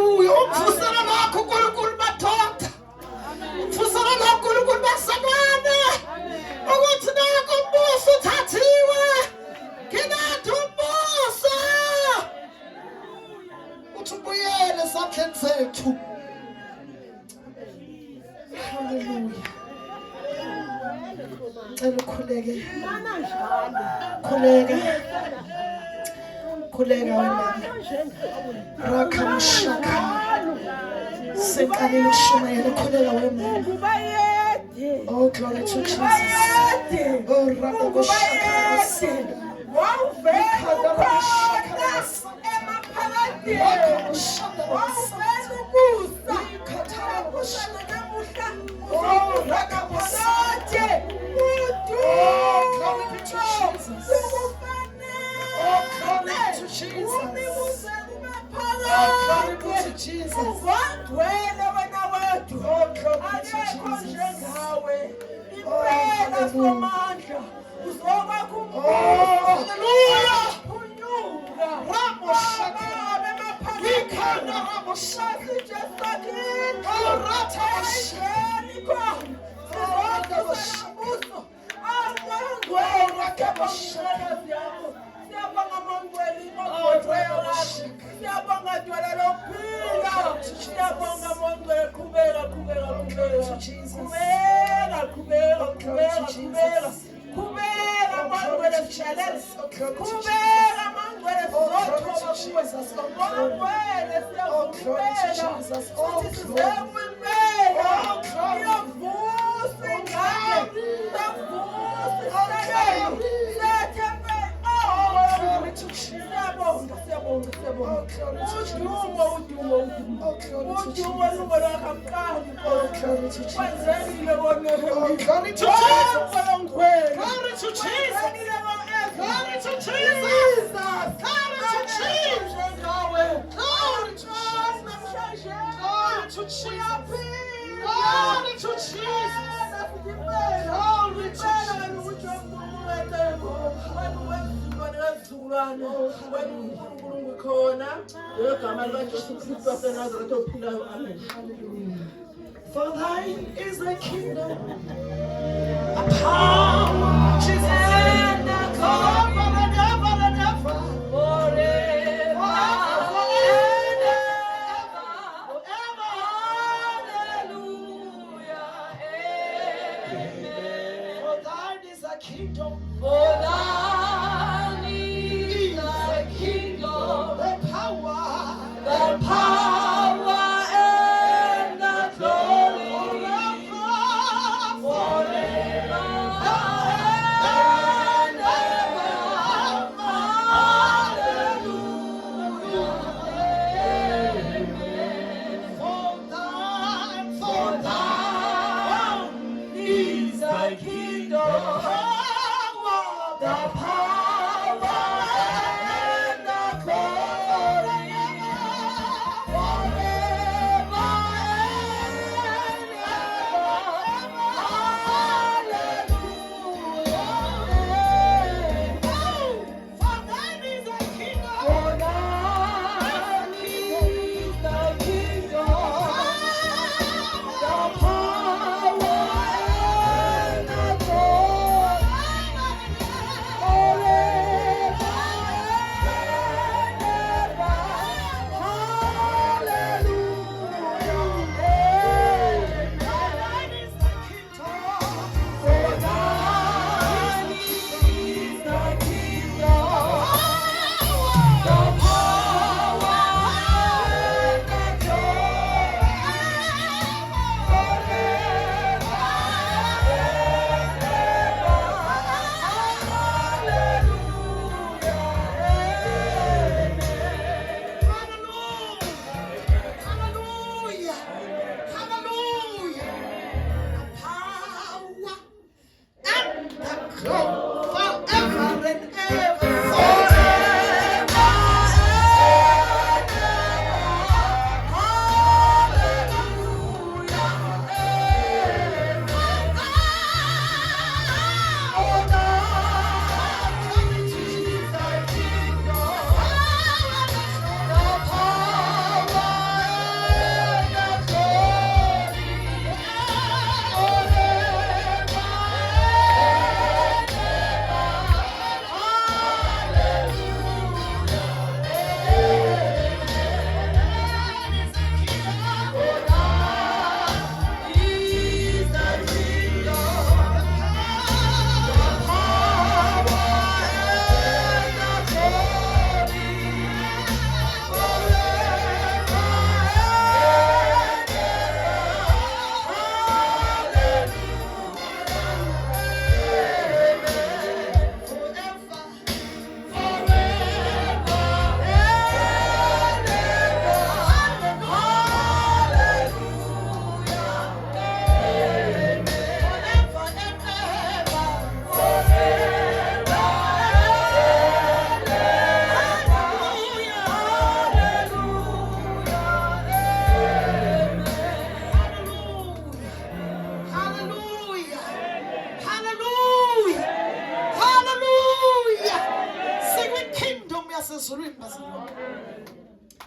Hallelujah. Umfusela nakho uNkulunkulu madoda. Umfusela nakho uNkulunkulu basamane. Ukuthi nakho umbuso uthathiwe. Nginatha umbuso. Uthi ubuyele esandleni sethu. Hallelujah. Ngicela ukhuleke. Khuleka wena. Rakamshaka. Sekalile ukushumayela khuleka wena. Oh, glory to Jesus. Oh, Rakamshaka. For thine is the kingdom, a power, Jesus, and a forever and ever and ever, forever and ever, forever. Hallelujah, amen. For thine is the kingdom, for thine is the kingdom, the power, the power. Kingdom, power,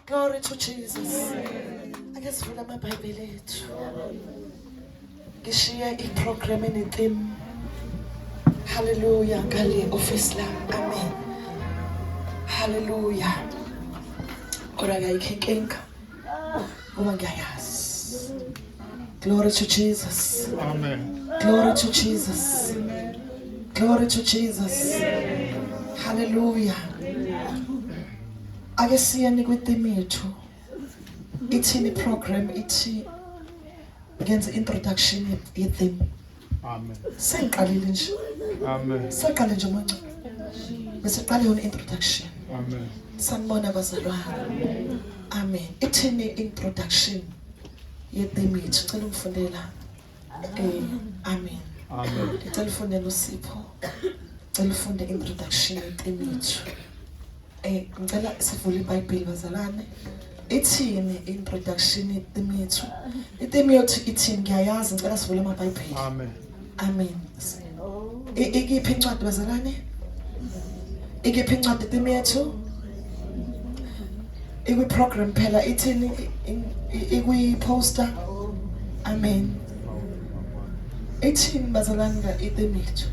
Glory to Jesus. Ake sivula amabhayibheli ethu. Ngishiya iprogram enetheme. Hallelujah ngale office la. Amen. Hallelujah. Kodwa ngiyayikhenkenka. Ngoba ngiyayazi. Glory to Jesus. Amen. Glory to Jesus. Glory to Jesus. Hallelujah. Ake siyeni kwitheme yethu. Ithini program ithi ngenza introduction yetheme. Amen. Sengiqalile nje. Amen. Saqale nje manje. Bese qale yona introduction. Amen. Sanibona bazalwane. Amen. Ithini introduction yetheme yethu. Cela ungifundela. Amen. Amen. Ngicela ufundele uSipho. Ngicela ufunde introduction yetheme yethu. Ngicela sivule iBhayibheli bazalwane. Ithini introduction yetheme yethu. Itheme yethu ithini ngiyayazi ngicela sivule amaBhayibheli. Amen. Amen. Ikiphi incwadi bazalwane? Ikiphi incwadi itheme yethu? Ikwi program phela ithini ikwi poster. Amen. Ithini bazalwane ka itheme yethu?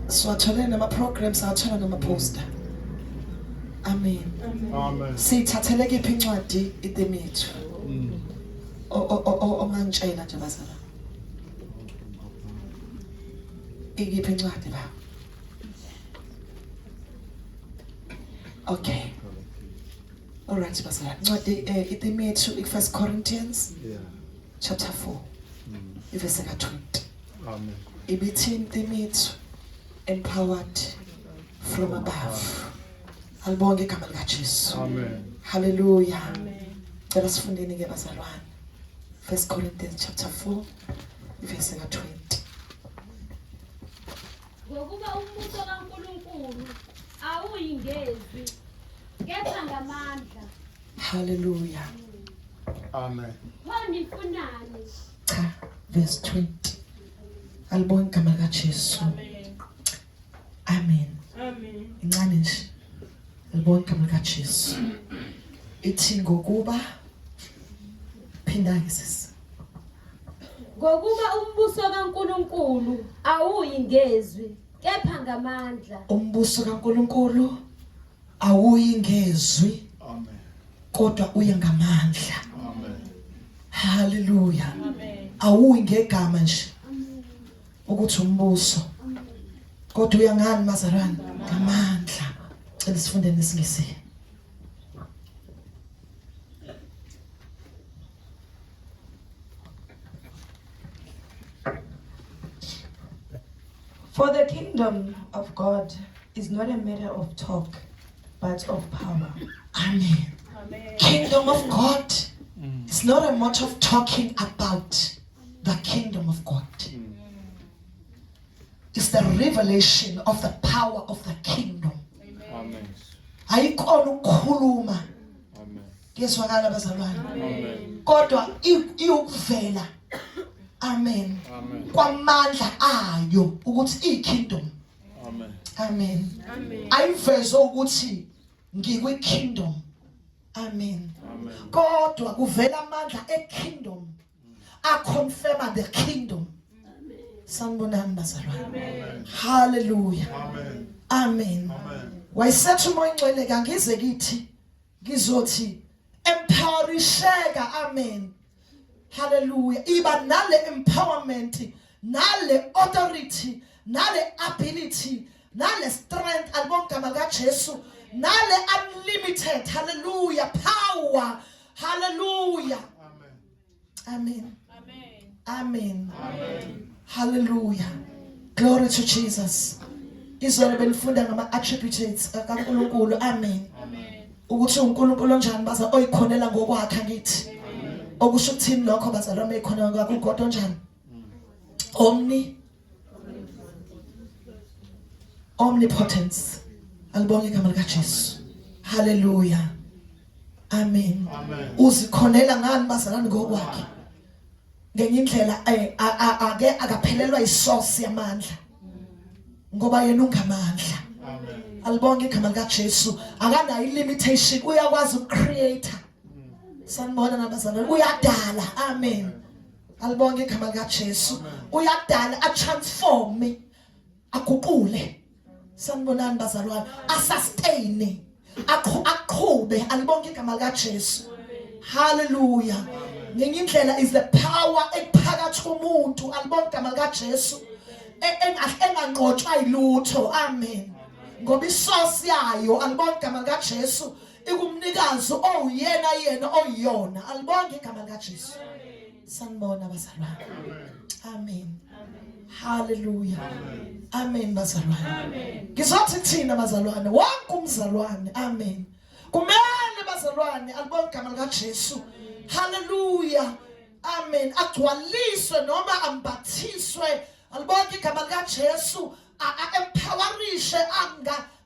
Siwathola nama programs awathola nama poster. Amen. Amen. Sithathele kephi incwadi itheme yethu? Ongangitshela nje bazalwane. Ikiphi incwadi ba? Okay. All right bazalwane. Incwadi itheme yethu i1 Corinthians chapter 4. Verse 20. Amen. Ibithini itheme yethu empowered from above. Alibonge igama lika Jesu. Amen. Hallelujah. Cela sifundeni ke bazalwane. 1 Corinthians chapter 4 verse 20. Ngokuba umbuso kaNkulunkulu awuyingezi kepha ngamandla. Hallelujah. Amen. Wanifunani? Cha, verse 20. Alibonge igama lika Jesu. Amen. Amen. Incane nje. Alibonge igama lika Jesu. Ithi ngokuba phinda ngisisi. Ngokuba umbuso kaNkulunkulu awuyingezwi kepha ngamandla. Umbuso kaNkulunkulu awuyingezwi Amen. kodwa uya ngamandla. Amen. Hallelujah. Amen. Awuyingegama nje. Ukuthi umbuso. Kodwa uya ngani mazalwane? Ngamandla. Cela sifunde nesingisi. For the kingdom of God is not a matter of talk, but of power. Amen. Kingdom of God is not a matter of talking about the kingdom of God. It's the revelation of the power of the kingdom. Amen. Ayikona ukukhuluma. Amen. Kezwakala bazalwane. Amen. Kodwa iyukuvela. Amen. Amen. Kwamandla ayo ukuthi ikingdom. Amen. Amen. Amen. Ayiveze ukuthi ngikwi kingdom. Amen. Amen. Kodwa kuvela amandla ekingdom. A confirm the kingdom. Sanibonani bazalwane. Amen. Hallelujah. Amen. Amen. Amen. Wayisethu umoya ngcwele kangize kithi ngizothi empowerisheka. Amen. Hallelujah. Iba nale empowerment, nale authority, nale ability, nale strength alibonke igama lika Jesu, nale unlimited, hallelujah, power. Hallelujah. Amen. Amen. Amen. Amen. Hallelujah. Glory to Jesus. Izolo benifunda ngama attributes kaNkulunkulu. Amen. Ukuthi uNkulunkulu onjani baza oyikhonela ngokwakhe ngithi. Okusho ukuthini lokho bazalwane ekhona ngakugodwa onjani? Omnipotence. Alibonge igama lika Jesu. Hallelujah. Amen. Amen. Uzikhonela ngani bazalwane ngokwakhe? Ngenye indlela akaphelelwa isource yamandla. Ngoba yena ungamandla. Amen. alibonke igama likaJesu akanayo limitation uyakwazi ukucreate sanibona nabazalwane uyadala amen alibonke igama likaJesu uyadala atransforme aguqule sanibonani bazalwane asustain aqhube alibonke igama likaJesu hallelujah ngenye indlela is the power ephakathi komuntu alibonke igama likaJesu enganqotshwa ilutho amen ngoba isource yayo alibonke igama likaJesu ikumnikazi oyena oyiyona alibonke igama likaJesu sanibona bazalwane amen hallelujah amen bazalwane ngizothi thina bazalwane wonke umzalwane amen kumele bazalwane alibonke igama likaJesu hallelujah amen agcwaliswe noma ambathiswe alibonke igama likaJesu empowerishe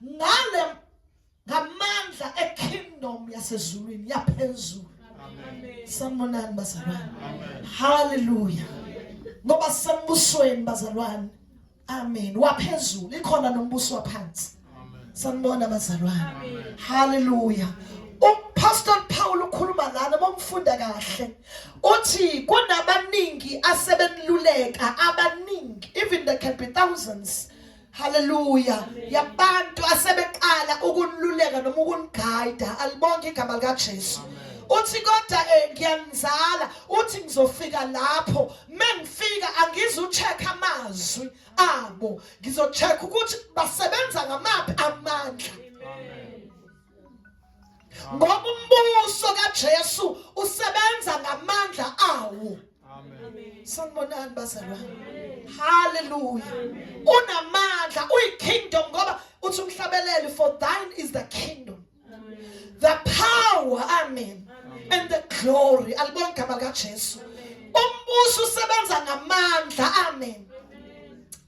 ngale ngamandla ekingdom yasezulwini yaphezulu sanibonani bazalwane hallelujah ngoba sembusweni bazalwane amen waphezulu ikhona nombuso waphansi sanibona bazalwane hallelujah uPastor Paul ukhuluma lana bomfunda kahle uthi kunabaningi asebeniluleka abaningi even there can be thousands hallelujah yabantu asebeqala ukuniluleka noma ukuniguide alibonke igama likaJesu uthi kodwa ngiyanizala uthi ngizofika lapho mengifika angizucheck amazwi abo ngizocheck ukuthi basebenza ngamaphi amandla ngoba umbuso kaJesu usebenza ngamandla awo amen sanibonani bazalwane hallelujah unamandla uyikingdom ngoba uthi umhlabeleli for thine is the kingdom the power amen and the glory alibonke igama likaJesu umbuso usebenza ngamandla amen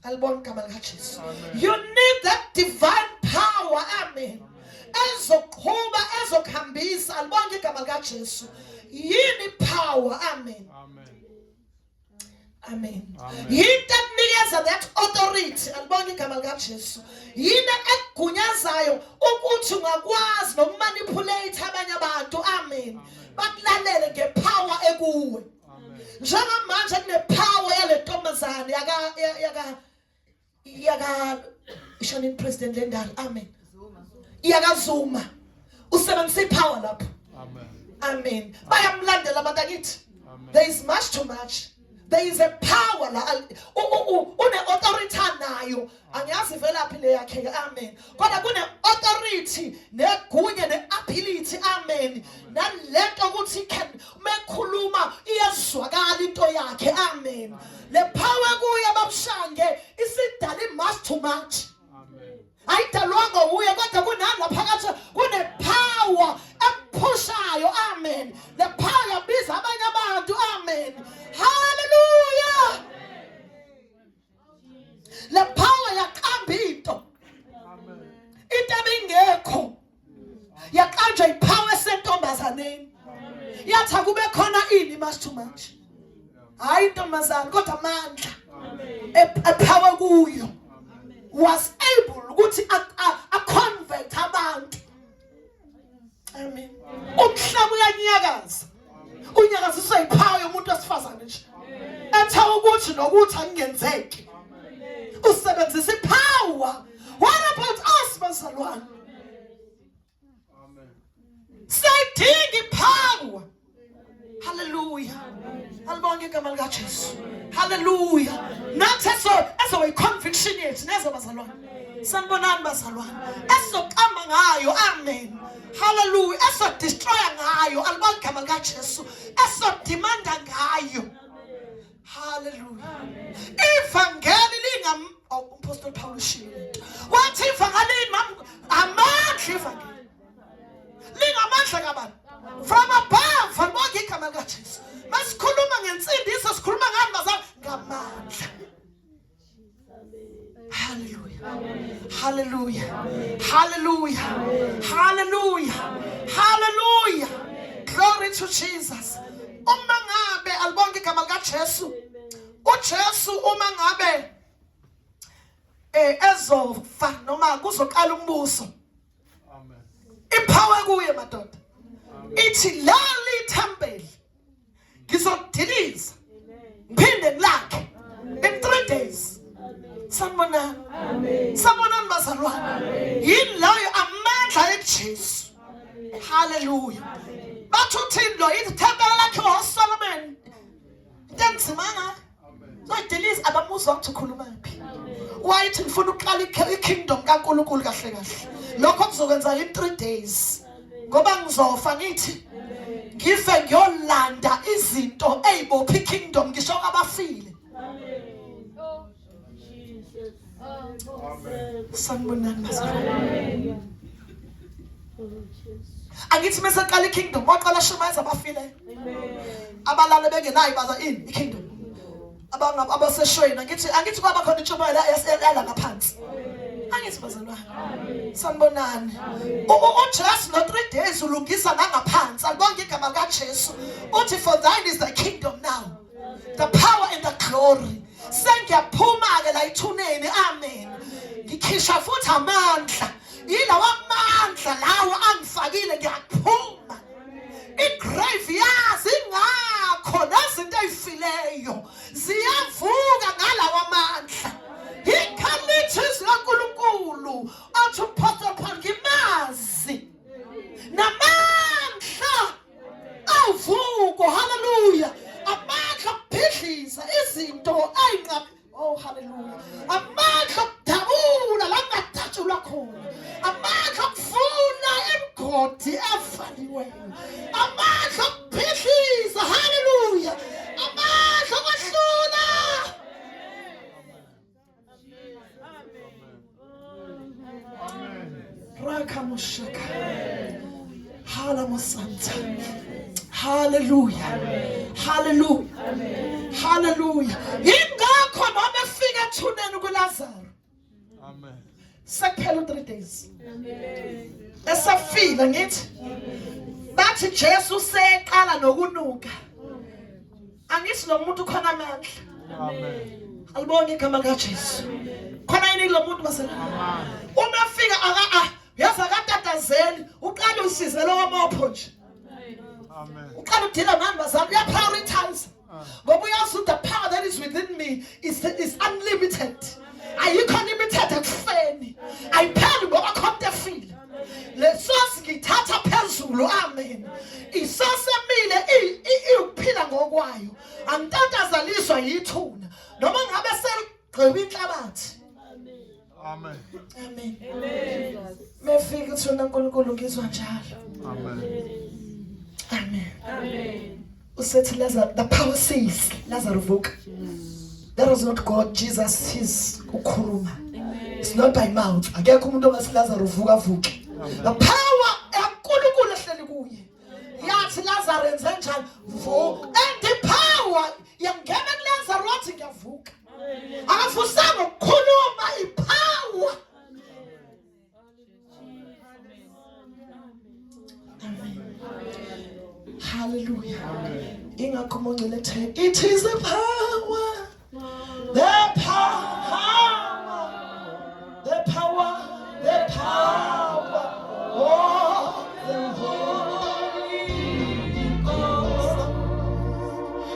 alibonke igama likaJesu you need that divine power amen ezoqhuba ezokhambisa alibonke igama likaJesu yini power amen amen yini ekunikeza that authority alibonke igama likaJesu yini egunyazayo ukuthi ungakwazi nokumanipulate abanye abantu amen bakulalele ngepower ekuwe njengamanje kunepower yale ntombazane yaka ishonini president lendala amen iyakazuma usebenzisa ipower lapho amen bayamlandela abantu akithi there is much too much there is a power la une authority nayo angiyazi velaphi le yakhe amen kodwa kune authority negunya neability amen nalento ukuthi can mekhuluma iyazwakala into yakhe amen le power kuye babushange isidala much too much ayidalwanga uye kodwa kunala phakathi kune power ephushayo amen le power yabiza abanye abantu amen hallelujah le power yaqamba into ebingekho yaqanjwa ipower esentombazaneni yathi kube khona ini much too much hayi intombazane kodwa amandla epower kuyo was able ukuthi a-convert abantu amen umhlaba uyanyakaza unyakaziswa ipower yomuntu wesifazane nje etha ukuthi nokuthi angenzeki usebenzisa ipower what about us bazalwane sayidinga ipower hallelujah alibonke igama likaJesu hallelujah nathi ezo conviction yethu nezo bazalwane sanibonani bazalwane ezoqamba ngayo amen hallelujah eso destroy ngayo alibonke igama likaJesu eso demanda ngayo hallelujah ivangeli lingam uPaul Paul ushilo wathi ivangeli amandla ivangeli lingamandla kabantu from above alibonke igama likaJesu masikhuluma ngensindiso sikhuluma ngani bazalwane ngamandla hallelujah hallelujah hallelujah hallelujah hallelujah glory to Jesus uma ngabe alibonke igama likaJesu uJesu uma ngabe ezofa noma kuzoqala umbuso. Amen. Ipower kuye madoda. Ithi lali ithempeli ngizodiliza. Ngiphinde ngilakhe in 3 days. Sanibona. Amen. Sanibona bazalwane. Yini layo amandla eJesu. Hallelujah. Bathu uthini lo ithempeli lakhe uSolomon. Intenzimanga. Zoyidiliza abamuzwa ukuthi ukhuluma phi. Wayithi ngifuna uqala ikingdom kaNkulunkulu kahle kahle. Lokho kuzokwenza in 3 days. Ngoba ngizofa ngithi ngife ngiyolanda izinto ezibopha ikingdom ngisho abafile. Sanibonani bazalwane. Angithi mesaqala ikingdom waqala shumaza abafile. Abalala bengenayo baza in ikingdom. Abaseshweni angithi kwaba khona intshumayelo yasela ngaphansi. Angithi bazalwane. Sanibonani. uJesu no 3 days ulungisa ngaphansi. Akubonge igama lika Jesu. Uthi for thine is the kingdom now. The power and the glory. Sengiyaphuma ke la ithuneni. Amen. Ngikhisha futhi amandla. Yilawa amandla lawo angifakile ngiyaphuma. Igrave yazi ingakho nazinto ezifileyo ziyavuka ngalawa amandla. Ikhalithi zikaNkulunkulu athi uPaul Paul ngimazi namandla avuko. Hallelujah. Amandla okuphidliza izinto ayinqabi. Oh hallelujah. Amandla okudabula la kungadatshulwa khona. Amandla okufuna imgodi evaliweyo. Amandla okuphidliza. Hallelujah. Amandla okwehlula. Rakamushaka. Halamusanta. Hallelujah. Hallelujah. Hallelujah. Ingakho noma efika ethuneni kuLazaro. Amen. Sekuphela 3 days. Esafika ngithi bathi Jesu seqala nokunuka. Angithi lo muntu khona amandla. Amen. Alibonge igama likaJesu. Khona yini lo muntu basela? Uma afika yaza katatazeli uqala usize lo wamopho nje. Amen. Uqala udila ngani bazali uya prioritize. Ngoba uyazi the power that is within me is unlimited. Ayikho limited ekufeni. Ayipheli ngoba khona efile. Lesosi ngithatha phezulu. Amen. Isosemile iuphila ngokwayo. Angitatazaliswa yithuna. Noma ngabe seligqiba inhlabathi. Amen. Amen. Amen. Mefika uthuna uNkulunkulu ngizwa njalo. Amen. Amen. Amen. Usethi Lazarus, the power says Lazarus vuka. That was not God. Jesus his ukhuluma. It's not by mouth. Akekho umuntu ongathi Lazarus vuka vuke. The power enkulunkulu ehleli kuye. Yathi Lazarus enze njani? Vuka. And the power yangena kuLazarus wathi ngiyavuka. Akafusanga ukukhuluma ipower. Amen. Hallelujah. Ingakho mongcele ethe it is the power. The power. The power. The power. Oh, the Holy Ghost.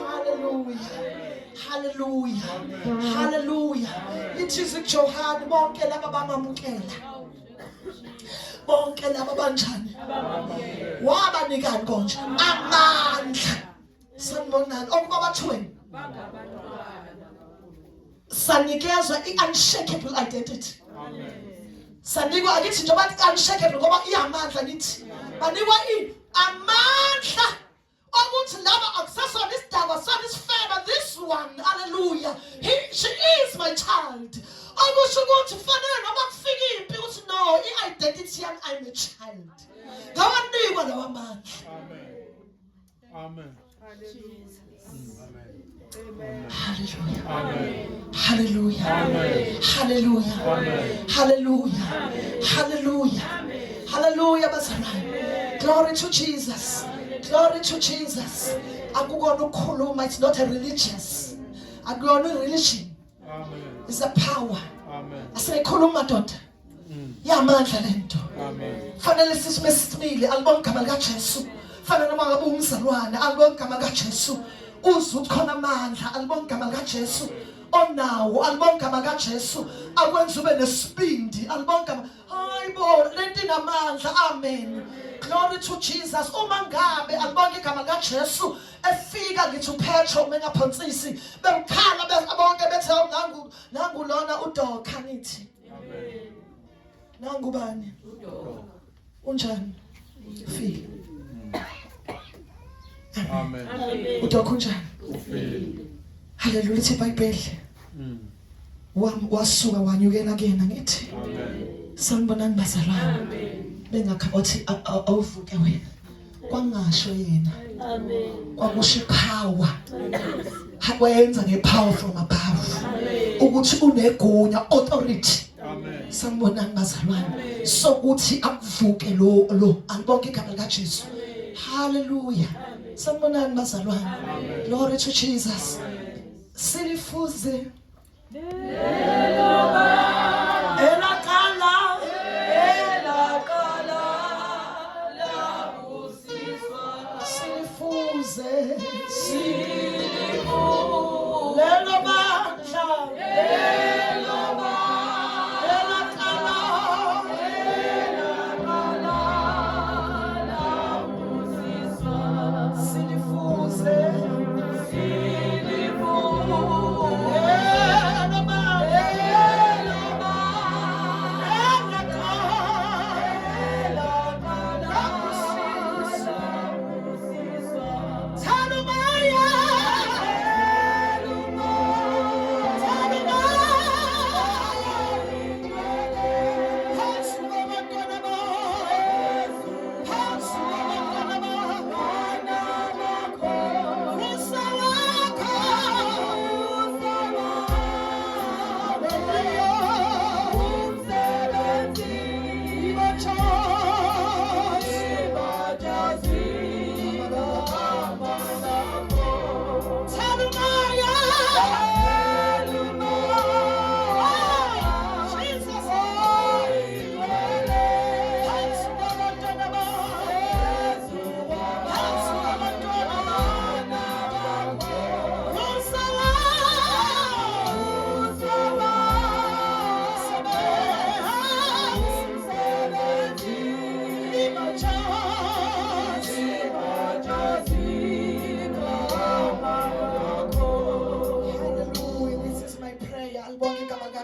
Hallelujah. Hallelujah. Hallelujah. It is uJohn bonke laba bamamukela. Bonke laba banjani? Wabanikani konje? Amandla. Sanibonani okubabathweni. Sanikezwa i-unshakable identity. Sanikwa akithi nje bathi unshakable ngoba iyamandla nithi. Banikwa amandla ukuthi laba akusasona isidakwa sona isifebe this one. Hallelujah. She is my child. Akusho ukuthi fanele noma kufika impi ukuthi no i-identity yami I'm a child. Ngawanikwa lawa amandla. Amen. Hallelujah. Amen. Hallelujah. Amen. Hallelujah. Amen. Hallelujah. Hallelujah. Hallelujah. Bazalwane. Glory to Jesus. Glory to Jesus. Akukona ukukhuluma. It's not a religious. Akukona religion. Amen. It's a power. Amen. Asekhuluma madoda. Yamandla lento. Amen. Fanele sisimile alibonke igama lika Jesu. Fanele uma ngabe umzalwane alibonke igama lika Jesu. Uzwe khona amandla alibonke igama lika Jesu. Onawo alibonke igama lika Jesu. Akwenza ube nesibindi alibonke igama. Hayibo lento inamandla. Amen. Glory to Jesus. Uma ngabe alibonke igama lika Jesu efika ngithi uPetro mengaphonsisi bemkhala bonke bethe nangu lona uDokha nithi. Amen. Nangu bani? Unjani? Feel. Amen. Udokha unjani? Hallelujah lithi iBhayibheli. Wasuka wanyukela kuyena ngithi. Amen. Sanibonani bazalwane. Bengakhabothi awuvuke wena. Kwangasho yena. Amen. Kwakusho power. Hakwenza ngepower from above. Ukuthi unegunya authority. Amen. Sanibonani bazalwane. Sokuthi akuvuke lo alibonke igama lika Jesu. Hallelujah. Sanibonani bazalwane. Glory to Jesus. Silifuze.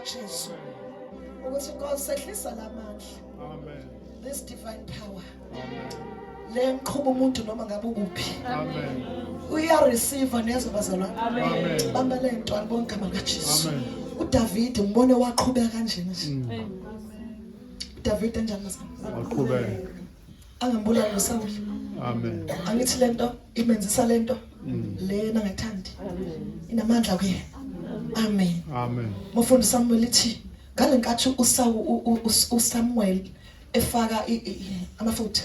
Jesu ukuthi Nkosi sehlisa lamandla. Amen. This divine power. Amen. Le mqhubu umuntu noma ngabe ukuphi. Amen. Uya receive nezo bazalwane. Amen. Bamba le nto alibonke igama lika Jesu. Amen. uDavid ngibone waqhubeka kanje nje. uDavid enjani bazalwane? Waqhubeka. Angambulala noSaul. Amen. Angithi lento imenzisa lento lena ngethandi. Inamandla kuye. Amen. Amen. Mfundo Samuel lithi ngalenkathi uSamuel efaka amafutha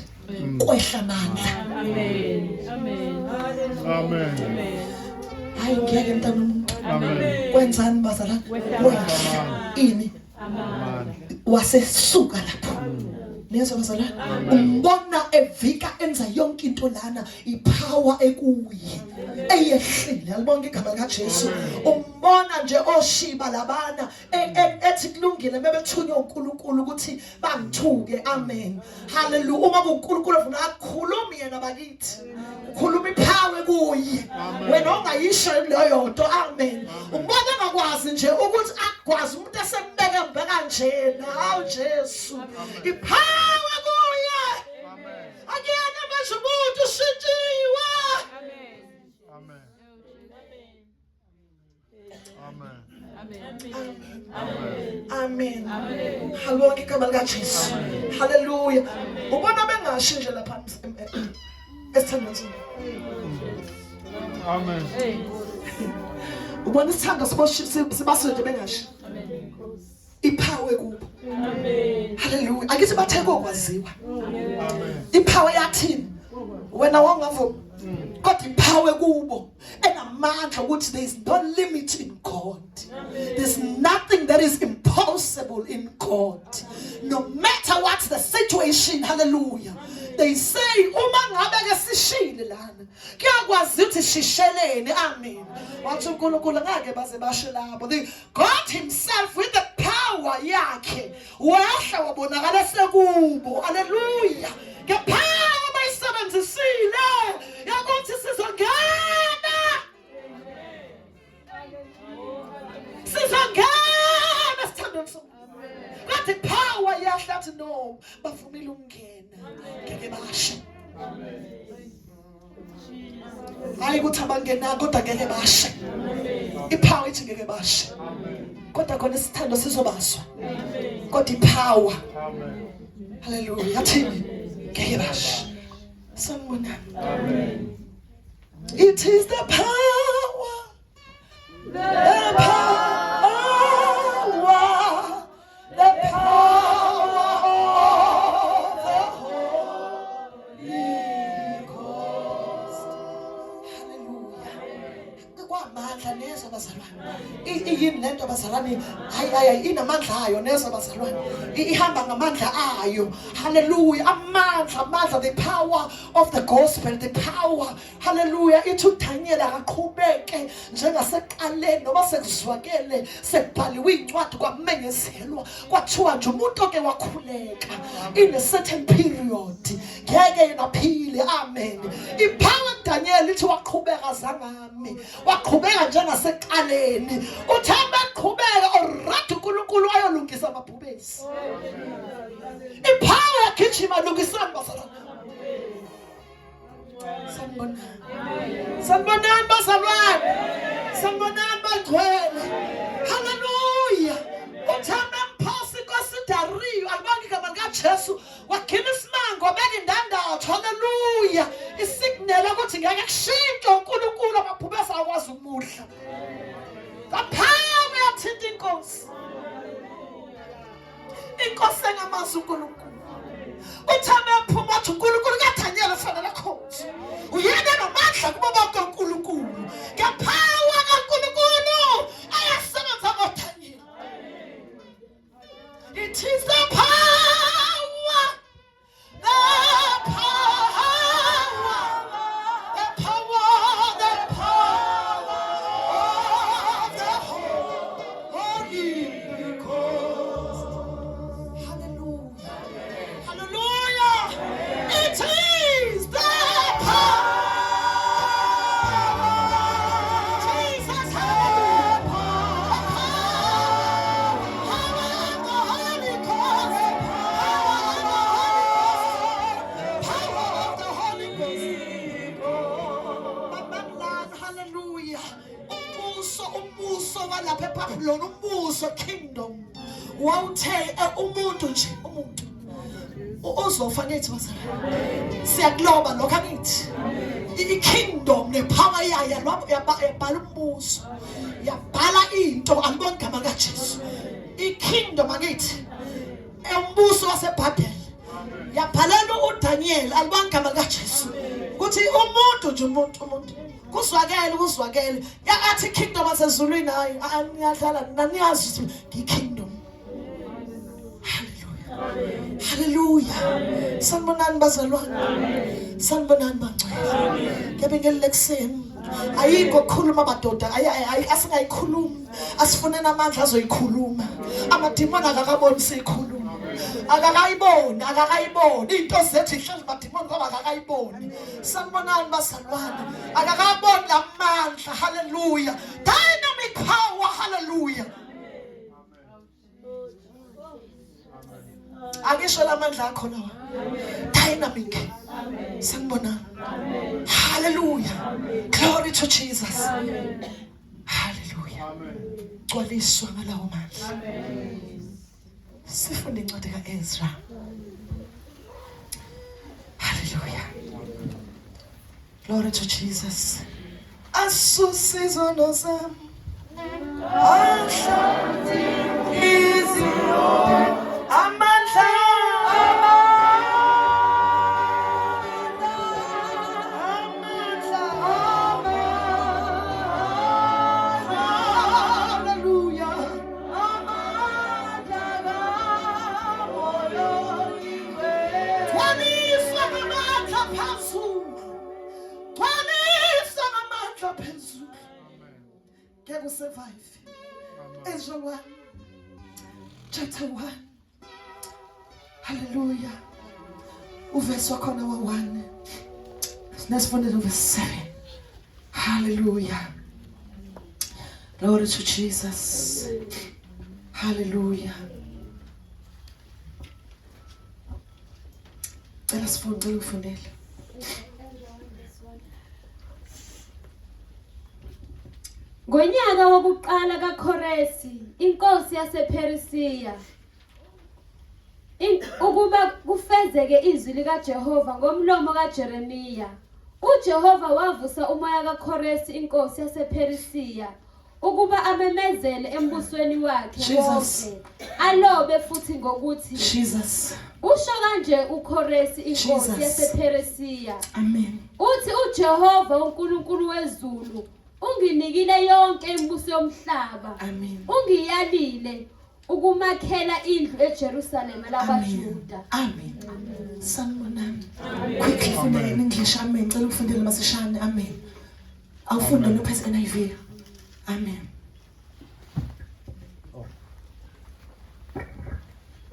kwehla amandla. Amen. Amen. Amen. Hayi ngeke mntana umuntu. Amen. Kwenzani bazalwane? Kwehla. Ini? Amen. Wasesuka lapho. Neza bazalwane umbona evika enza yonke into lana ipower ekuyi eyehlile alibonke igama lika Jesu umbona nje oshiba labana ethi kulungile mebethunywa uNkulunkulu ukuthi bangithuke. Amen. Hallelujah. Uma uNkulunkulu ufuna akukhuluma yena bakithi ukhuluma ipower kuyi wena ongayisho leyo nto. Amen. Umbona ngakwazi nje ukuthi akwazi umuntu esembeka mbeka nje nawo Jesu ipower Agora mais muito sentiwa. Amen. Amen. Amen. Amen. Halonke igama lika Jesu. Hallelujah. Ubona bengashi nje lapha esithandweni. Amen. Ubona isithanga sibaso nje bengashi. Ipower kubo. Amen. Hallelujah. Akithi bathe kokwaziwa. Amen. Ipower yathini? Wena wangavo kodwa ipower kubo enamandla ukuthi there is no limit in God. There's nothing that is impossible in God. No matter what the situation, hallelujah. They say uma ngabe ke sishile lana kuyakwazi ukuthi shishelene, amen. Wathi uNkulunkulu ngeke baze bashe labo. God himself with the power yakhe wahla wabonakala sekubo, hallelujah. Ngepower bayisebenzisile yakuthi sizongena, sizongena sithandwa so. Ngathi power yahla athi no bafumile ukungena ngeke bashe. Hayi ukuthi abangena kodwa ngeke bashe. Ipower ithi ngeke bashe. Kodwa khona isithando sizobaswa. Kodwa ipower. Hallelujah. Athini ngeke bashe. Sanibona. It is the power. The power. The power of the Holy Ghost. Hallelujah. Kwamandla nezwe bazalwane. Iyini lento bazalwane? Hayi inamandla ayo nezwe bazalwane. Ihamba ngamandla ayo. Hallelujah. Amandla, the power of the gospel, the power. Hallelujah. Ithi uDaniel akaqhubeke njengaseqaleni noma sekuzwakele sekubhaliwe incwadi kwamenyezelwa kwathiwa nje umuntu oke wakhuleka in a certain period ngeke yenaphile, amen. Ipower Daniel ithi waqhubeka zangami, waqhubeka njengaseqaleni. Uthemba eqhubeka already uNkulunkulu ayolungisa amabhubesi. Ipower yakhichima lungisani bazalwane. Sanibonani bazalwane. Sanibonani bagcwele. Hallelujah. Uthemba mphosi Nkosi Dariyo alibanga igama likaJesu wakhipha isimango wabeka indandatho. Hallelujah. Isignal ukuthi ngeke kushintshe uNkulunkulu amabhubesi akwazi ukumuhla. Kaphawe yathinta inkosi. Inkosi engamazi uNkulunkulu. Uthame ephuma wathi uNkulunkulu kaDaniel ufanele khonze. Uyena nomandla kubo bonke uNkulunkulu. Ngephawa kaNkulunkulu ayasebenza ngoDaniel. It is the power. The power. The power. The power of the Holy Ghost. Hallelujah. Hallelujah. It is the power. Jesus, power of the Holy Ghost. Power of the Holy Ghost. Hallelujah. Umbuso walapha eBabylon, umbuso kingdom. Wawuthe umuntu nje, umuntu uzofa nethi bazalwane. Siyakuloba lokho angithi. I-kingdom nepower yayo yabhala umbuso. Yabhala into alibona igama likaJesu. I-kingdom angithi. Umbuso waseBhabheli. Yabhalela uDaniel alibona igama likaJesu. Kuthi umuntu nje umuntu. Kuzwakele. Yathi kingdom asezulwini hayi aniyadlala naniyazi i-kingdom. Hallelujah. Sanibonani bazalwane. Sanibonani bangcwele. Ngebe ngelekuseni. Ayikho ukukhuluma madoda. Asingayikhulumi. Asifuneni amandla azoyikhuluma. Amadimoni akakaboni sikhuluma. Akakayiboni. Into zethu ihlezi amadimoni ngoba akakayiboni. Sanibonani bazalwane. Akakaboni lamandla. Hallelujah. Dynamic power. Hallelujah. Angisho lamandla akho lawa. Dynamic. Sanibona. Hallelujah. Glory to Jesus. Hallelujah. Gcwaliswa ngalawo mandla. Sifunde incwadi kaEzra. Hallelujah. Glory to Jesus. Asusizono zami. Ashanti izio. Amandla. Amandla. ngeke usurvive. Ezra 1 chapter 1. Hallelujah. Uverse wakhona wa1. Nesifundela uverse 7. Hallelujah. Glory to Jesus. Hallelujah. Let's fundela. Ngonyaka wokuqala kaKhoresi, inkosi yasePerisia, ukuba kufezeke izwi likaJehova ngomlomo kaJeremiya, uJehova wavusa umoya kaKhoresi inkosi yasePerisia ukuba amemezele embusweni wakhe wonke, alobe futhi ngokuthi Jesus. Usho kanje uKhoresi inkosi yasePerisia. Amen. Uthi uJehova uNkulunkulu wezulu unginikile yonke imbuso yomhlaba. Amen. Ungiyalile ukumakhela indlu eJerusalema labaJuda. Amen. Sanibonani. Quickly fundela in English. Amen. Ngicela ukufundela masishane. Amen. Awufunda nophese NIV. Amen.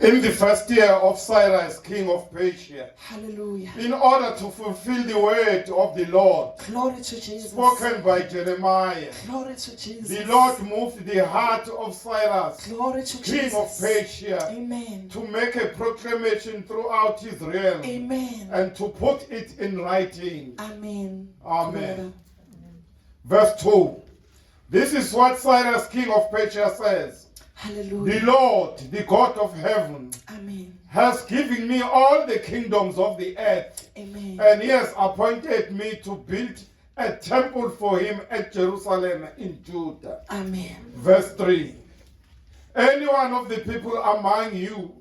In the first year of Cyrus, king of Persia, Hallelujah. in order to fulfill the word of the Lord Glory to Jesus. spoken by Jeremiah, Glory to Jesus. the Lord moved the heart of Cyrus, Glory to king Jesus. of Persia, Amen. to make a proclamation throughout Israel Amen. and to put it in writing. Amen. Amen. Verse 2. This is what Cyrus, king of Persia, says. Hallelujah. The Lord, the God of heaven, Amen. has given me all the kingdoms of the earth, Amen. and he has appointed me to build a temple for him at Jerusalem in Judah. Amen. Verse 3. Any one of the people among you,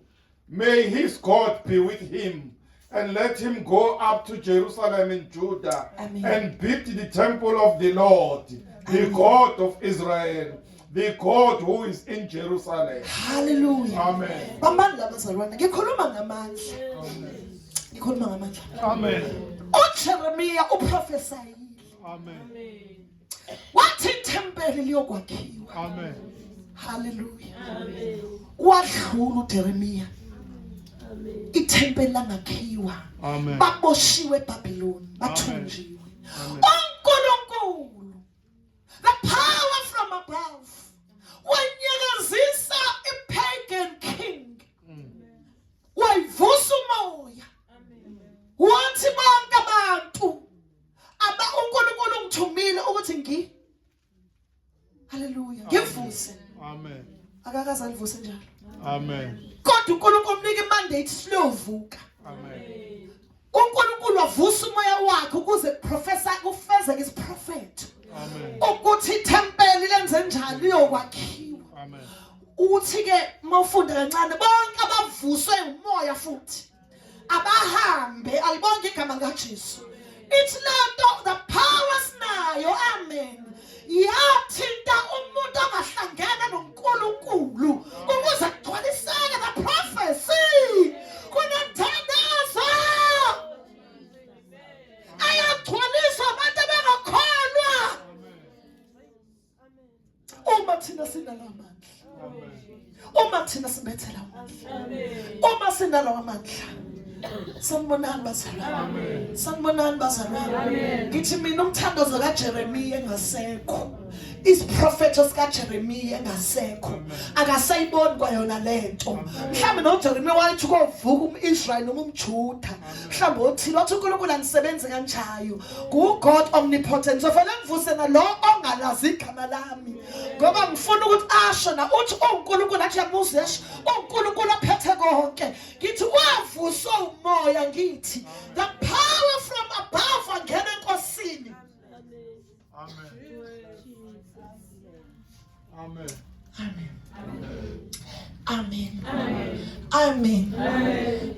may his God be with him, and let him go up to Jerusalem in Judah, Amen. and build the temple of the Lord, the Amen. God of Israel, the God who is in Jerusalem. Hallelujah. Amen. Bamandla bazalwane. Ngikhuluma ngamandla. Ngikhuluma ngamandla. Amen. uJeremiya uprophesayile. Amen. Wathi itempeli liyokwakhiwa. Amen. Hallelujah. Wadlula uJeremiya. Itempeli langakhiwa. Amen. Baboshiwe eBabylon, bathunjiwe. Amen. uNkulunkulu, the power from above, wanyakazisa ipagan king, wayivusa umoya, wathi bonke abantu uNkulunkulu ngithumile ukuthi hallelujah, ngivuse. Amen. Akakaze alivuse njalo. Amen. Kodwa uNkulunkulu umnika imandate silovuka. Amen. uNkulunkulu wavusa umoya wakhe ukuze kufezeke isiprofethi. Amen. Ukuthi itempeli lenze njalo liyokwakhiwa. Amen. Uthi ke mawufunda kancane bonke abavuswe umoya futhi abahambe alibonke igama likaJesu. Ithi lento the powers nayo, amen, yathinta umuntu angahlangene noNkulunkulu ukuze kugcwaliseke the prophecy. Kunenthandazo ayagcwaliswa abantu abangakholwa uma thina sinalamandla, uma thina sibethela amandla, uma sinalawa amandla. Sanibonani bazalwane. Sanibonani bazalwane. Ngithi mina umthandazo kaJeremiya engasekho, isiprofeto sikaJeremiya engasekho, akasayiboni kwayona lento. Mhlawumbe noJeremiya wayethi kovuka umIsrael noma umJuda, mhlawumbe othile wathi uNkulunkulu angisebenze kanjayo, nguGod omnipotent. Sofanele ngivuse nalo ongalazi igama lami, ngoba ngifuna ukuthi asho na uthi uNkulunkulu athi yabuza yesho uNkulunkulu ophethe konke. Ngithi wavusa umoya, ngithi the power from above angena enkosini. Amen. Amen. Amen. Amen.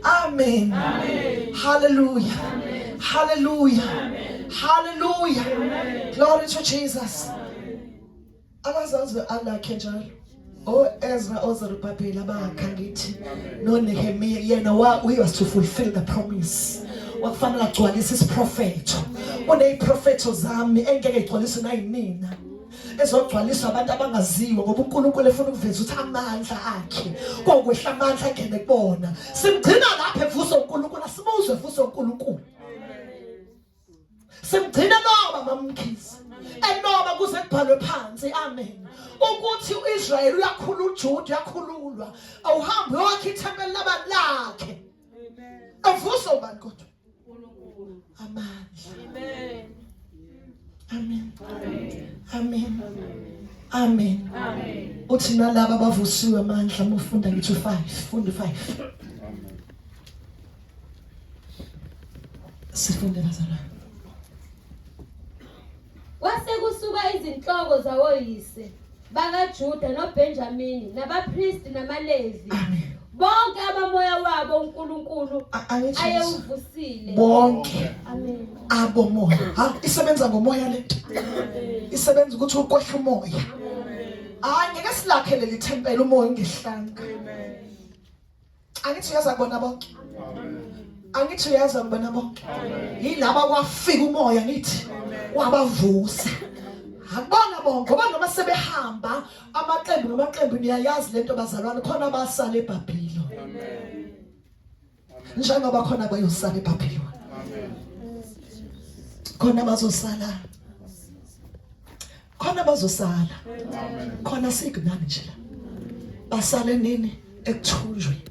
Amen. Amen. Hallelujah. Hallelujah. Hallelujah. Glory to Jesus. Abazazi alakhe njalo. Ezra Ozarubabela bakha ngithi noNehemiya yena he was to fulfill the promise. Wakufanele agcwalise isiprofeto. Uneyiprofeto zami engeke igcwaliswe nayinina. ezogcwaliswa abantu abangaziwa ngoba uNkulunkulu efuna ukuveza ukuthi amandla akhe kokwehla amandla angene kubona. Simgcina lapha evusa uNkulunkulu, asimuzwe evusa uNkulunkulu. Simgcina noba mamkhizi enoba kuze kubhalwe phansi. Amen. Ukuthi uIsrael uyakhula, uJuda uyakhululwa, awuhambe wakhe ithempeli labantu lakhe. Avusa ubani kodwa? Amandla. Amen. Amen. Amen. Amen. Uthi nalabo abavusiwe amandla mufunda ngithi 5, funda 5. Sifunde bazalwane. Wase kusuka izinhloko zawoyise bakaJuda noBenjamini nabapristi namaLevi. Amen. Bonke abamoya wabo uNkulunkulu Angithi ayewuvusile. bonke Amen. abomoya. Ha, isebenza ngomoya le. Isebenza ukuthi ukwehla umoya. Ngeke silakhele lithempeli umoya ngehlanga. Angithi uyaza kubona bonke. Angithi uyaza kubona bonke. Yilaba kwafika umoya ngithi wabavusa. Akubona bonke ngoba noma sebehamba amaqembu namaqembu niyayazi lento bazalwane khona abasala eBhabhiloni. Amen. Njengoba khona bayosala eBhabhiloni. Amen. Khona bazosala. Khona bazosala. Amen. Khona sikunani nje la. Basale nini ekuthunjweni.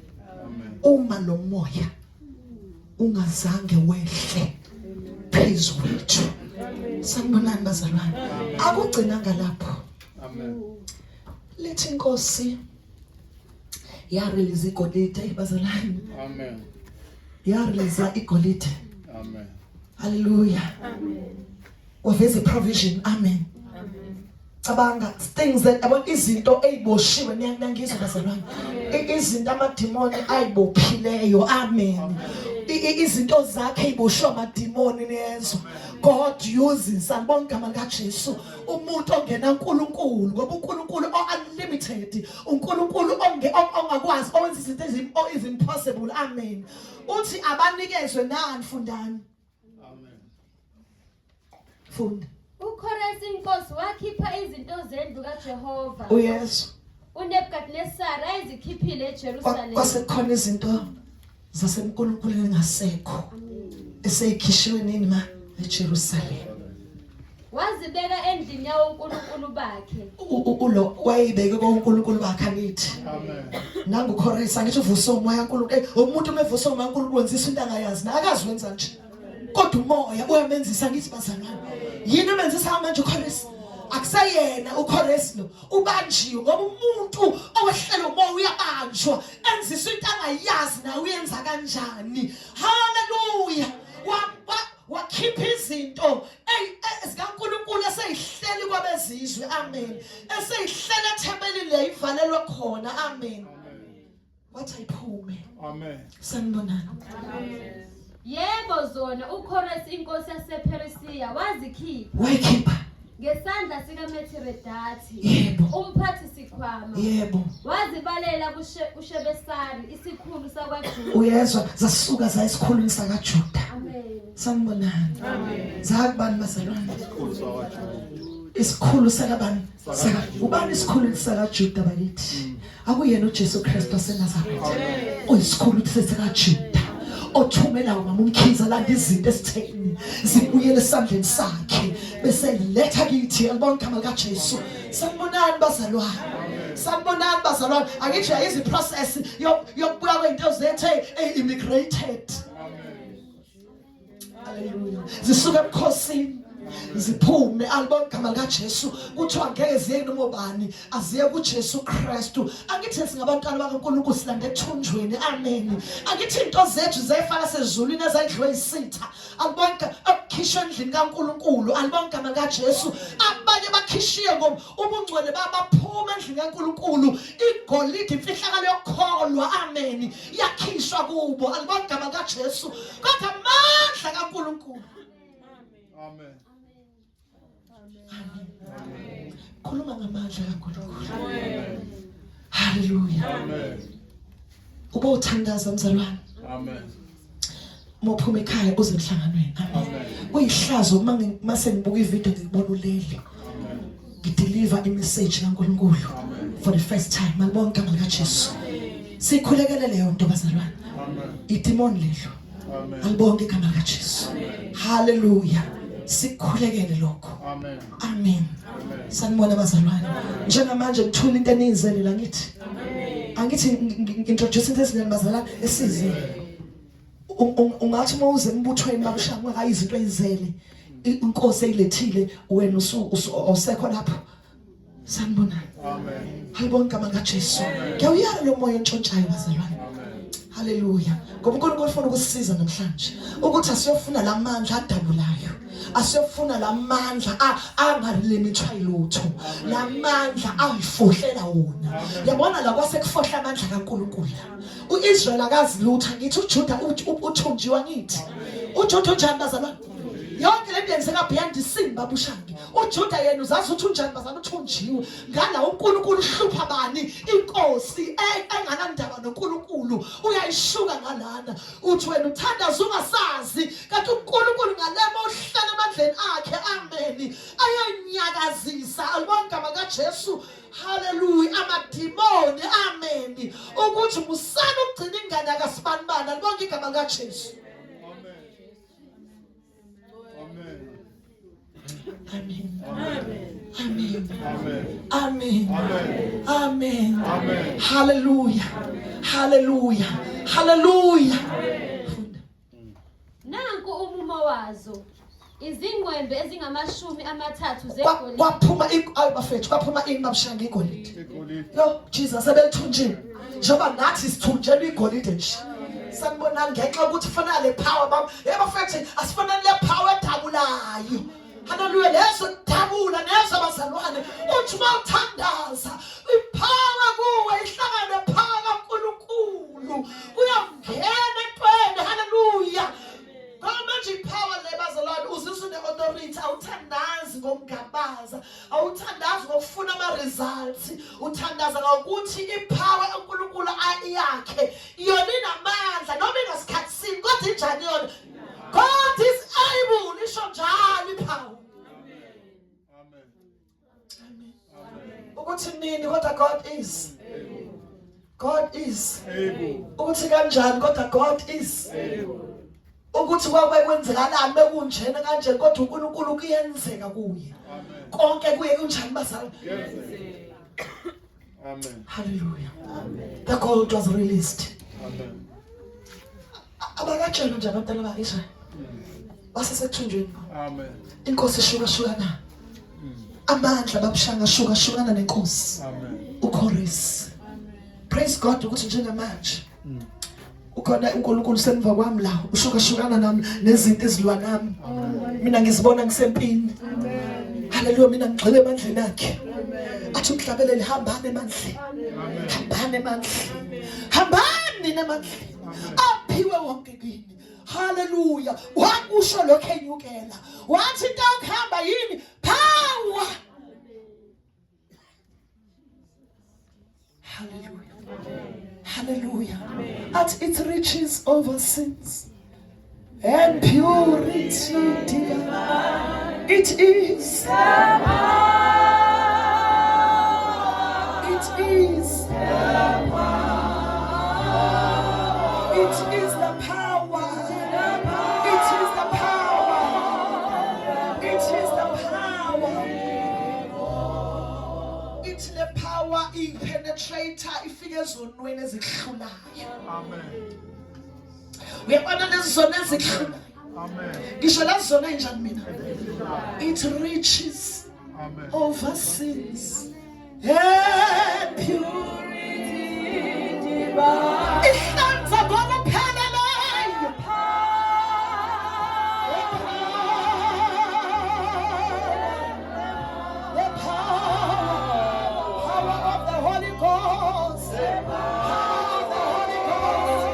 Amen. Uma lo moya ungazange wehle phezulu wethu. Sanibonani bazalwane. Akugcinanga lapho. Amen. Lethi Nkosi ya release igolide bazalwane. Amen. Ya release igolide. Amen. Hallelujah. Amen. Waveze provision. Amen. Cabanga things that about izinto eziboshiwe niyangizwa bazalwane. Izinto amadimoni ayibophileyo. Amen. Izinto zakhe eziboshiwe amadimoni nezo. God uses bonke amagama kaJesu umuntu ongena uNkulunkulu ngoba uNkulunkulu unlimited, uNkulunkulu ongakwazi owenza izinto ezimpossible. Amen. Uthi abanikezwe nani fundani. Amen. Funda. uKhoresi inkosi wakhipha izinto zendlu kaJehova. Yes. uNebukadnesari ezikhiphile eJerusalem. Kwasekhona izinto zaseNkulunkulu engasekho eseyikhishiwe nini ma eJerusalem. Wazibeka endlini yawo uNkulunkulu bakhe. Ulo wayibeke koNkulunkulu bakhe akithi. Amen. Nangu uKhoresi angithi uvusa umoya kaNkulunkulu. Umuntu mevusa umoya kaNkulunkulu wenzisa into angayazi na akazi wenza nje. Kodwa umoya uyamenzisa ngithi bazalwane. Yini menzisa manje uKhoresi? Akusayena uKhoresi lo ubanjiwe ngoba umuntu owehlela umoya uyabanjwa enzisa into angayazi na uyenza kanjani. Hallelujah. Wakhipha izinto ezikaNkulunkulu eseyihleli kwabezizwe. Amen. Eseyihlele ethempelini le ivalelwe khona. Amen. Wathi ayiphume. Amen. Sanibonani. Amen. Yebo zona uKhoresi inkosi yasePersia wazikhipha. Wayikhipha ngesandla sikaMithridathi. Yebo. Umphathi sikhwama. Yebo. Wazibalela kuShebesari isikhulu sakwaJuda. Uyezwa zasuka za esikhulwini sakaJuda. Amen. Sanibonani. Amen. Zakubani bazalwane? Isikhulu sakabani? Ubani isikhulu sakaJuda bakithi? Akuyena uJesu Kristu waseNazaretha. Uyisikhulu sakaJuda. Othumela mama umkhiza landa izinto esitheni zibuyele esandleni sakhe bese letha kithi bonke amagama kaJesu. Sanibonani bazalwane. Sanibonani bazalwane. Angithi yayizi process yokubuya kwezinto zethu immigrated. Hallelujah. Zisuka ebukhosini ziphume alibonke igama likaJesu kuthiwa ngeke ziye noma ubani aziye kuJesu Kristu. Angithi singabantwana bakaNkulunkulu silande ethunjweni. Amen. Angithi into zethu zayifana sezulwini ezayidliwe isitha alibonke akukhishwe endlini kaNkulunkulu alibonke igama likaJesu. Abanye bakhishiye ngoba ubungcwele baphuma endlini kaNkulunkulu igolide imfihlakalo yokukholwa. Amen. Yakhishwa kubo alibonke igama likaJesu kodwa amandla kaNkulunkulu. Amen. Amen. Khuluma ngamandla kaNkulunkulu. Amen. Hallelujah. Amen. Uba uthandaza mzalwane. Amen. Mophuma ekhaya uze emhlanganweni. Amen. Kuyihlazo mase ngibuka ivideo ngibona uleli. Amen. ngideliver imessage kaNkulunkulu for the first time. Malibonke igama likaJesu. Sikhulekele leyo nto bazalwane. Idemon lelo. Alibonke igama likaJesu. Hallelujah. Sikhulekele lokho. Amen. Amen. Sanibona bazalwane. Njengamanje ngithula into enizele la ngithi. Angithi ngintroduce into ezinye bazalwane esizwe. Ungathi mawuze embuthweni bakushaya ngayo izinto ezizele. Inkosi eyilethile wena usekho lapho. Sanibona. Amen. Halibonke igama likaJesu. Ngiyawuyala lo moya ontshontshayo bazalwane. Hallelujah. Ngoba uNkulunkulu ufuna ukusisiza namhlanje ukuthi asiyofuna lamandla adabulayo. Asiyofuna lamandla angalimitwa yilutho. Lamandla ayifohlela wona. Yabona la kwasekufohla amandla kaNkulunkulu. UIsrael akazi lutho ngithi uJuda uthunjiwa ngithi. uJuda unjani bazalwane? Yonke le nto yenzeka behind the scene babushange. uJuda yena uzazi ukuthi unjani bazalwane uthunjiwe. Ngala uNkulunkulu uhlupha bani? Inkosi enganandaba noNkulunkulu uyayishuka ngalana. Uthi wena uthandaza ungasazi kanti uNkulunkulu ngalema uhlala emandleni akhe. Amen. Ayanyakazisa alibonke igama likaJesu. Hallelujah. Amadimoni. Amen. Ukuthi musana ugcina ingane yakasibanibani alibonke igama likaJesu. Amen. Amen. Amen. Amen. Amen. Hallelujah. Hallelujah. Hallelujah. Nanku umumo wazo. Izingqwembe ezingama-30 zegolide. Kwaphuma ayibafethu kwaphuma babshanga igolide. Yo Jesus ebelithunjini. Njengoba nathi sithunjelwe igolide nje. Sanibona ngenxa ukuthi ufana le power baba. Yebafethu asifana le power edabulayo. Hallelujah. Lezo dabula nezo bazalwane. Uthi mawuthandaza ipower kuwe ihlangane power kaNkulunkulu. Uyangena entweni. Hallelujah. Manje ipower le bazalwane uziswa ne-authority awuthandazi ngokungabaza. Awuthandazi ngokufuna ama-results. Uthandaza ngokuthi ipower kaNkulunkulu yakhe yona inamandla noma ingasikhathini kodwa injani yona. God is able. Isho njalo ipower. Ukuthi nini kodwa God is. God is able. Ukuthi kanjani kodwa God is able. Ukuthi kwakwenzekalani bekunjena kanje kodwa uNkulunkulu kuyenzeka kuye. Konke kuye kunjani bazalwane? Amen. Hallelujah. The gold was released. Amen. Abakatshela nje abantwana bakhe basesethunjweni. Amen. Inkosi ishukashukana. Amandla babshanga-shukashukana nenkosi. Amen. uChorus. Praise God ukuthi njengamanje ukhona uNkulunkulu semva kwami la ushukashukana nami nezinto ezilwa nami. Mina ngizibona ngisempini. Hallelujah. Mina ngigxile emandleni akhe. Athi umhlabeleli hambani emandleni. Hambani emandleni. Hambani nemandleni. Aphiwe wonke kini. Hallelujah. Wakusho lokho enyukela. Wathi into yokuhamba yini? Power. Hallelujah. Hallelujah. At it reaches over sins and purity divine. It is. It is. It is the power. It is the power. It is the power. It's the power penetrator ifike ezonweni ezihlulayo. Amen. Uyabona lezi zona ezihlulayo. Amen. Ngisho lezi zona enjani mina? It reaches Amen. over sins and purity divine. Ihlanza ngokupheleleyo. The power of the Holy Ghost. Power of the Holy Ghost.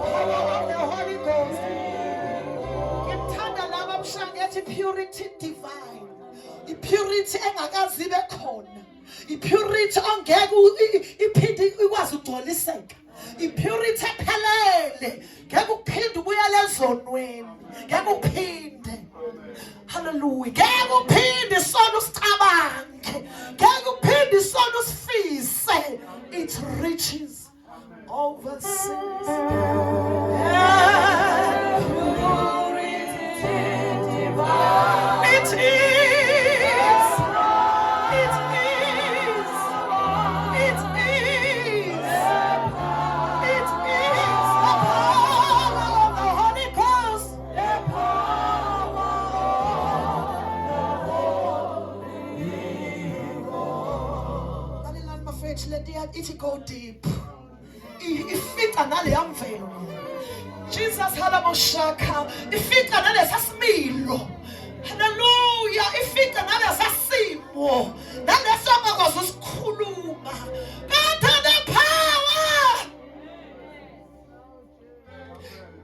Power of the Holy Ghost. Ngithanda laba abshangethi purity divine. Purity engakazibe khona. Purity ongeke iphinde ikwazi ugcoliseka. Purity ephelele. Ngeke uphinde ubuyele ezonweni. Ngeke uphinde. Hallelujah. Ngeke uphinde isona usicabanga. riches over sins. It go deep. Ifika nale yamvelo. Jesus halamoshaka. Ifika nale sasimilo. Hallelujah. Ifika nale sasimo. Nale sokwazi ukusikhuluma. God has the power.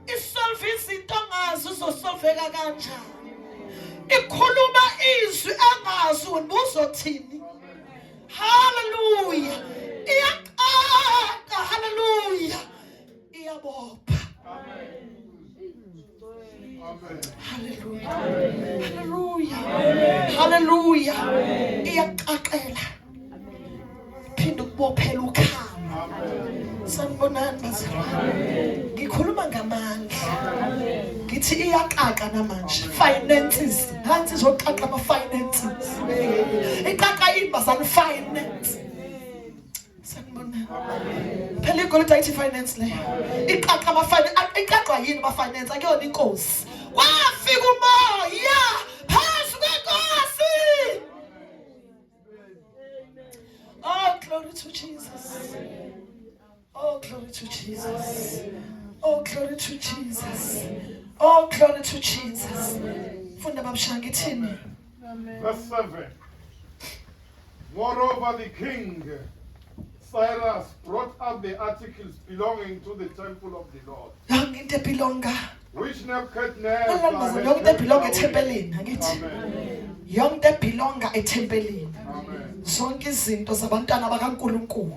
Isolve izinto ongazi uzosolveka kanjani. Ikhuluma izwi angazi wena uzothini. Hallelujah. Hallelujah. Iyabopha. Hallelujah. Hallelujah. Hallelujah. Iyaqaqela. Phinde ukubophela ukhama. Sanibonani bazalwane. Ngikhuluma ngamandla. Ngithi iyaqaqa namanje. Finances. Nansi izoqaqa ama finances. Iqaqa imbazana finance. Sanibonani. Phela igolide ayithi finance le. Iqaqa ama finance. Iqaqwa yini ama finance? Akuyona inkosi. Kwafika umoya phansi kwenkosi. Oh, glory to Jesus. Oh, glory to Jesus. Oh, glory to Jesus. Oh, glory to Jesus. Funda babshanga ithini? Verse 7. Moreover, the king Cyrus brought up the articles belonging to the temple of the Lord, Yonke into ebelonga. which Nebuchadnezzar had Yonke into taken ebelonga away. ethempelini, angithi. Amen. Yonke into ebelonga ethempelini. Amen. Zonke izinto zabantwana bakaNkulunkulu.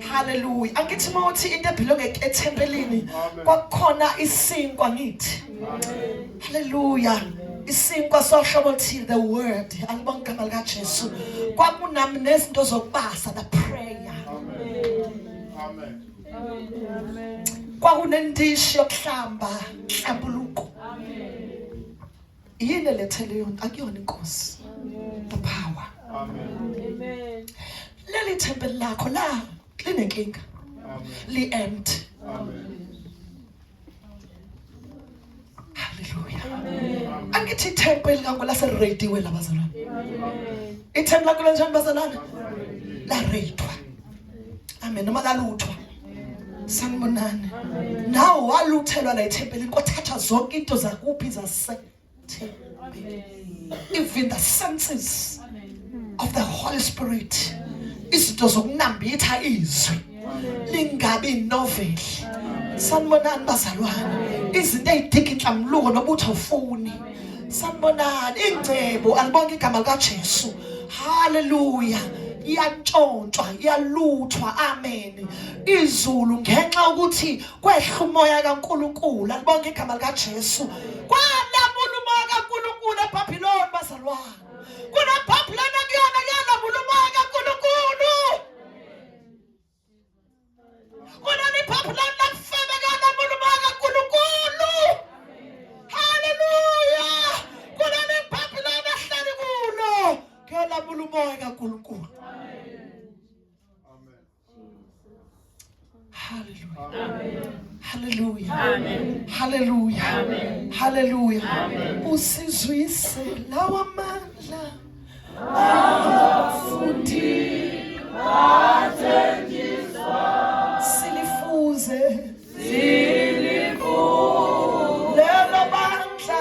Hallelujah. Angithi mawuthi into ebelonga ethempelini kwakukhona isinkwa ngithi. Hallelujah. Isinkwa sohlobo oluthile, the word. Alibonga igama likaJesu. Kwakunami nezinto zokubasa, the prayer. Amen. Kwakunendishi yokuhlamba, hlambuluko. Yini lethele yona? Akuyona inkosi. The power. Amen. Leli temple lakho la linenkinga. Amen. Li-empty. Amen. Hallelujah. Angithi temple kango laserediwe labazalwane. Itemple lakho lenjani bazalwane? La redwa. Amen. Noma laluthwa. Sanibonani. Nawo waluthelwa la itemple inkothatha zonke into zakuphi zase. Even the senses of the Holy Spirit. Izinto zokunambitha izwi. Lingabi novel. Sanibonani bazalwane. Izinto ezidika inhlamluko nobuthi awufuni. Sanibonani ingcebo alibonke igama likaJesu. Hallelujah. Iyantshontshwa, iyaluthwa. Amen. Izulu ngenxa ukuthi kwehla umoya kaNkulunkulu. Alibonke igama likaJesu. Kwalamula umoya kaNkulunkulu eBhabhiloni bazalwane. KuneBhabhiloni akuyona yalamula umoya kaNkulunkulu. KuneBhabhiloni lakufebe kalamula umoya kaNkulunkulu. Hallelujah. KuneBhabhiloni ahlali kulo kuyolamula umoya kaNkulunkulu. Hallelujah. Hallelujah. Amen. Hallelujah. Amen. Hallelujah. Amen. Usizwise lawa mandla. Afundi bathenjiswa. Silifuze. Lelo bandla.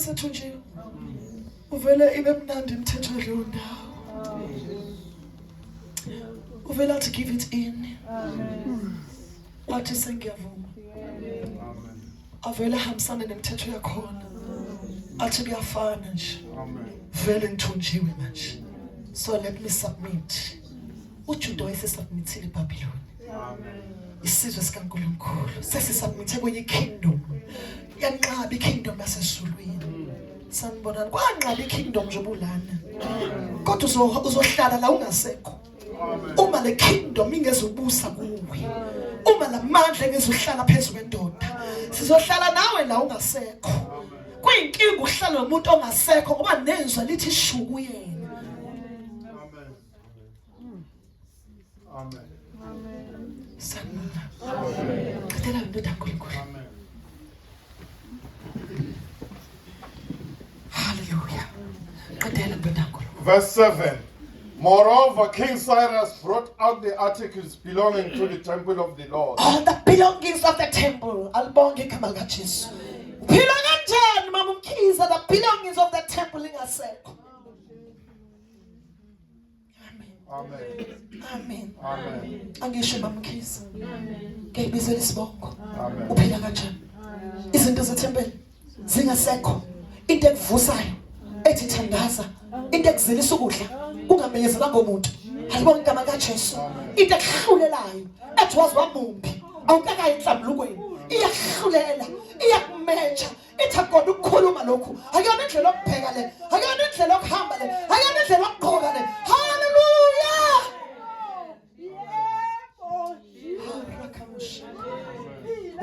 sethunjiwe uvele ibe mnandi imithetho leyo ndawo uvele athi give it in wathi sengiyavuma avele ahambisane nemithetho yakhona athi kuyafana nje vele ngithunjiwe manje so let me submit uJuda wayesubmithile eBhabhiloni isizwe sikaNkulunkulu sesisubmithe kwenye kingdom yanqaba ikingdom yasezulwini sanibonani kwanqaba ikingdom jobulana kodwa uzohlala la ungasekho uma le kingdom ingezobusa kuwe uma lamandla engezohlala phezulu kwendoda sizohlala nawe la ungasekho kuyinkinga ukuhlala nomuntu ongasekho ngoba nezwe lithi shuku yena Amen. sanibona qedela indoda kaNkulunkulu hallelujah qedela indoda kaNkulunkulu. Verse 7. Moreover, King Cyrus brought out the articles belonging to the temple of the Lord. All the belongings of the temple. Alibonge igama likaJesu. Phila kanjani mama Mkhize the belongings of the temple ingasekho. Amen. Amen. Amen. Angisho mama Mkhize. Ngiyibizela isibongo. Amen. Uphila kanjani? Izinto zethempeli zingasekho. Into ekuvusayo ethi thandaza. Into ekuzilisa ukudla ungamenyezelanga umuntu. Alibonge igama likaJesu. Into ekuhlulelayo ethi wazi wamumbi. Awukakayi enhlambulukweni. Iyahlulela, iyakumeja. Ithi akona ukukhuluma lokhu. Akuyona indlela yokupheka le. Akuyona indlela yokuhamba le. Akuyona indlela yokugqoka le. Hallelujah.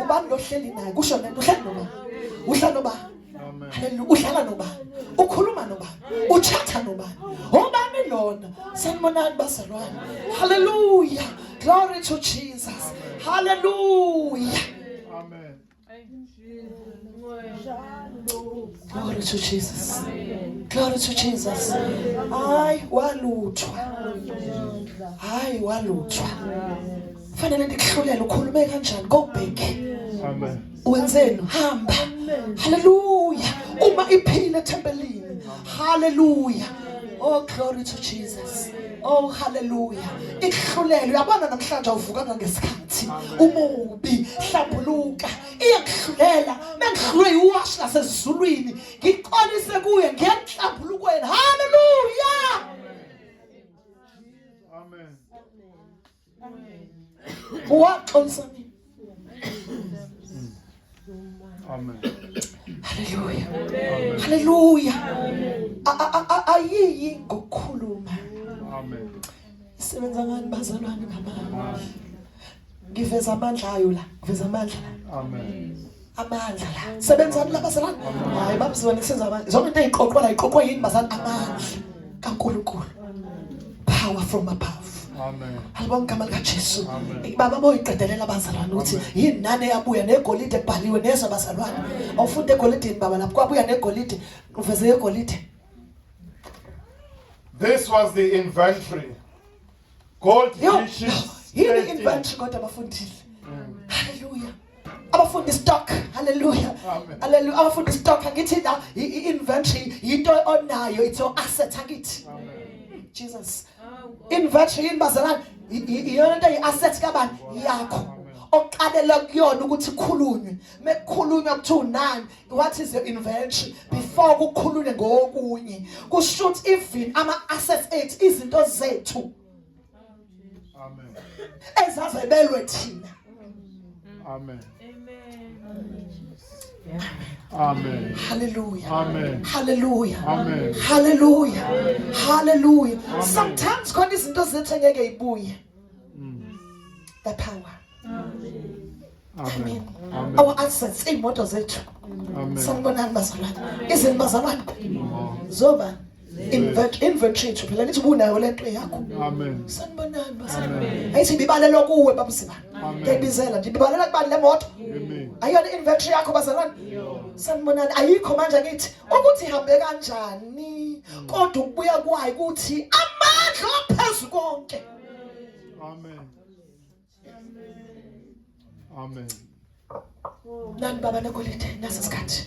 Ubani lohleli naye kusho lento uhleli noma uhlala noba haleluya uhlala noba ukhuluma noba uchatha noba ubani lona sanibonani bazalwane hallelujah glory to Jesus hallelujah Amen. glory to Jesus glory to Jesus hayi waluthwa fanele ndikuhlulela ukhulume kanjani go back Amen. wenzeni hamba hallelujah uma iphile ethempelini hallelujah oh glory to Jesus oh hallelujah ihlulelo uyabona namhlanje awuvukanga ngesikhathi umubi hlambuluka iyakuhlulela mengihlule iwash lasezulwini ngiqolise kuye ngiyahlambulukweni hallelujah Amen. uwaxolisa mina Amen. hallelujah hallelujah ayiyi ngokukhuluma Amen. isebenza ngani bazalwane ngamandla ngiveza amandla ayo la ngiveza amandla Amen. amandla la sebenzani la bazalwane hayi babuzwana kusenza amandla zonke into eziqoqwa la iqoqwa yini bazalwane amandla kaNkulunkulu power from above Amen. alibonga igama likaJesu baba boyiqedelela abazalwane ukuthi yini nane yabuya negolide ebhaliwe nezwe abazalwane awufunda egolidini baba lapho kwabuya negolide uveze egolide. This was the inventory. Gold Yo, dishes. yini 13. inventory kodwa abafundile hallelujah abafundi stock hallelujah Amen. hallelujah abafundi stock angithi la inventory into onayo it's your asset angithi Jesus inventory yini bazalwane iyona into yi-asset kabani yakho oqalela kuyona ukuthi khulunywe mekukhulunywa kuthi unani what is your inventory before kukhulunywe ngokunye kusho ukuthi even ama-assets ethu izinto zethu Amen. ezazebelwe thina Amen. Amen. hallelujah Amen. hallelujah Amen. hallelujah hallelujah sometimes khona izinto zethu engeke ibuye the power Amen. Amen. our assets imoto zethu Amen. sanibonani bazalwane izinto bazalwane zoba inventory yethu phela lithi ubunayo lento yakho Amen. sanibonani bazalwane ayithi bibalelo kuwe babusibani ngiyibizela nje bibalela kubani le moto Amen. ayona inventory yakho bazalwane sanibonani ayikho manje ngithi ukuthi ihambe kanjani kodwa ukubuya kwayo ukuthi amandla aphezulu konke Amen. Amen. nani baba negolide nasesikhathi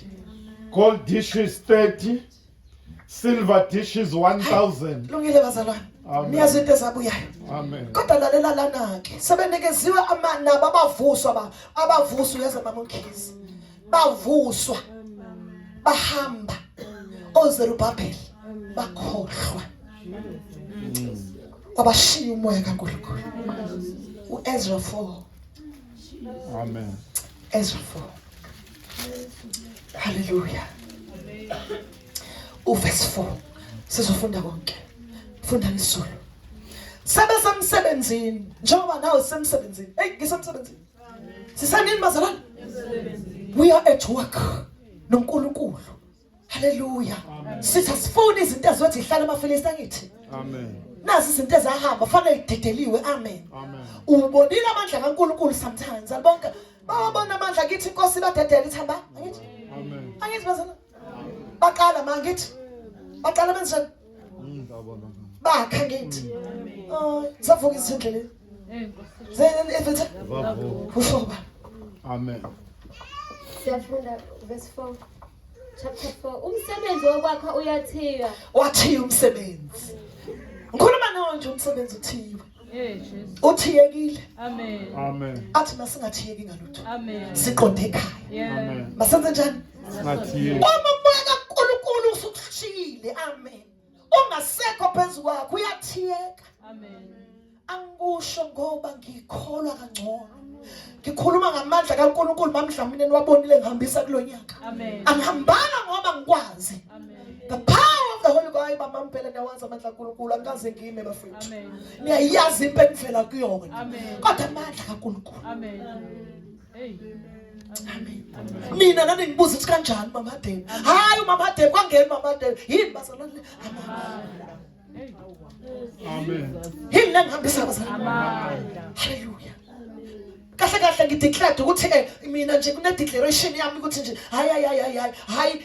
Gold dishes 30. Silver dishes 1,000. Lungile bazalwane. Amen. Niyazi into ezabuyayo. Amen. Kodwa lalela lana ke. Sebenikeziwe nabo abavuswa abavuswa yeza mamonkeys. Bavuswa. Bahamba. OZerubabeli bakhohlwa. Wabashiya umoya kaNkulunkulu. uEzra 4. Amen. Ezra 4. Hallelujah. Verse 4. Sizofunda konke. Funda ngesizulu. Sebesemsebenzini. Njengoba nawe semsebenzini. Hey, ngisemsebenzini. Sisanini bazalwane? We are at work. NoNkulunkulu. Hallelujah. Sithi asifuni izinto ezothi ihlala amafilisi angithi. Amen. Nazi izinto ezahamba fanele idedeliwe. Amen. Amen. Ubonile amandla kaNkulunkulu sometimes. Alibonke bawabona amandla kithi inkosi badedela ithamba. Angithi? Amen. Angithi bazalwane? Baqala mangithi. Baqala benzani? Bakha ngithi. Savuka izindleleni. Zene efethe. Ufoba. Amen. Siyafunda verse 4. Chapter 4. Umsebenzi wokwakha uyathiywa. Wathiya umsebenzi. Ngikhuluma nawe nje umsebenzi uthiwe. Jesus. Uthiyekile. Amen. Amen. Athi masingathiyeki ngalutho. Amen. Siqonde ekhaya. Yeah. Amen. Masenze njani? Ngathi Uma umoya kaNkulunkulu usukushiyile. Amen. Ungasekho phezulu kwakho uyathiyeka. Amen. Angikusho ngoba ngikholwa kangcono. Ngikhuluma ngamandla kaNkulunkulu mamdlamini niwabonile ngihambisa kulonyaka. Amen. Angihambanga ngoba ngikwazi. Amen. The power of the Holy Ghost bamampela nyawazi amandla kaNkulunkulu angikaze ngime bafethu. Amen. Niyayazi impela ngivela kuyona. Amen. Kodwa amandla kaNkulunkulu. Amen. Hey. Amen. Mina nani ngibuza ukuthi kanjani mama Debe? Hayi umama Debe kwangena mama Debe. Yini bazalwane? Hey. Amen. Yini la ngihambisa abazalwane? Amanda. Hallelujah. Kahle kahle ngideclare ukuthi mina nje kune declaration yami ukuthi nje hayi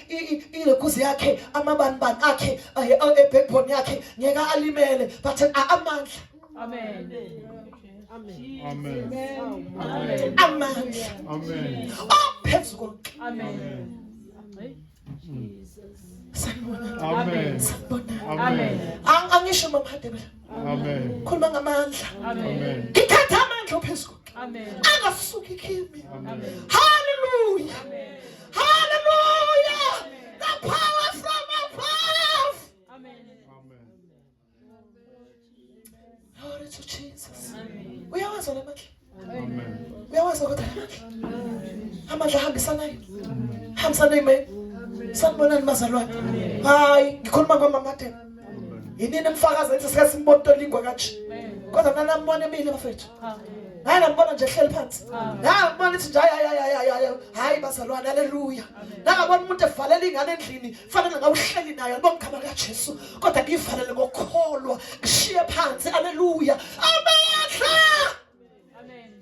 ilekuzi yakhe amabanibani akhe ebackbone yakhe ngeke alimele but amandla. Amen. Amen. Amen. Amandla. Amen. Phezulu konke. Amen. Hey. Sanibona. Amen. Sanibona. Amen. Angisho mama Debe. Amen. Khuluma ngamandla. Amen. Ngithatha amandla ophezulu. Amen. Angasuki kimi. Amen. Hallelujah. Hallelujah. The power from above. Amen. Amen. Glory to Jesus. Uyawazi la mandla. Amen. Uyawazi kodwa amandla ahambisanayo. Hambisana amen. Sanibonani bazalwane. Hayi ngikhuluma ngomama Debe. Yini emfakaza ethi sike simbone Tolingwa kanje. Kodwa mina nambona emile bafethu. Hayi ngibona nje ehleli phansi. Hayi ngibona ithi nje hayi bazalwane haleluya. Nangabona umuntu evalela ingane endlini fanele ngawuhleli nayo ngomkhama kaJesu kodwa ngiyivalele ngokholwa ngishiye phansi haleluya. Amandla. Amen.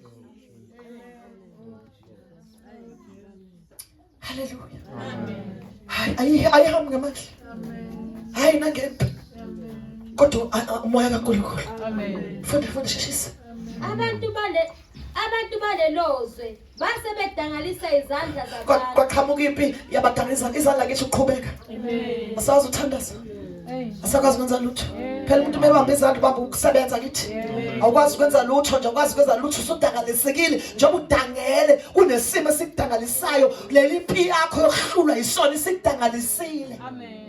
Hallelujah. Amen. Hayi ayihambi ngamandla. Hayi nangempi. Kodwa umoya kaNkulunkulu. Amen. Funda sheshisa. Abantu balelozwe base bedangalisa izandla zabantu. Kwaqhamuka impi yabadangalisa izandla ngisho uqhubeka. Amen. Asazi uthandaza. Hey. Asakwazi ukwenza lutho. Phela umuntu mebamba izandla ubamba ukusebenza kithi. Awukwazi ukwenza lutho nje ukwazi ukwenza lutho usudangalisekile njengoba udangele kunesimo esikudangalisayo leli impi yakho yokuhlulwa isona isikudangalisile. Amen.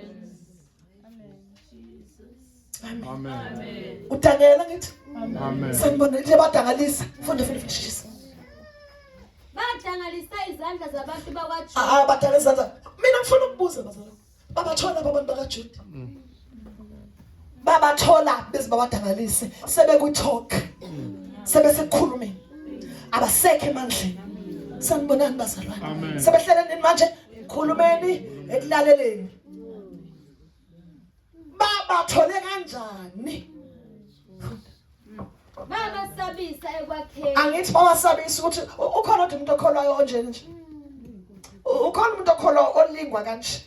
Amen. Udangela ngithi. Amen. Sanibona nje badangalisa. Funda sheshisa. Badangalisa izandla zabantu bakwaJuda. Badangalisa izandla. Mina ngifuna ukubuza bazalwane. Babathola abantu bakaJuda. Babathola bese babadangalise sebekutalk. Sebesekukhulumeni. Abasekho emandleni. Sanibonani bazalwane. Amen. Sebehlele nini manje? Khulumeni ekulaleleni. Babathole kanjani? Babasabisa ekwakheni. Angithi bawasabisa ukuthi ukhona umuntu okholwayo onje nje. Ukhona umuntu okholwa olingwa kanje.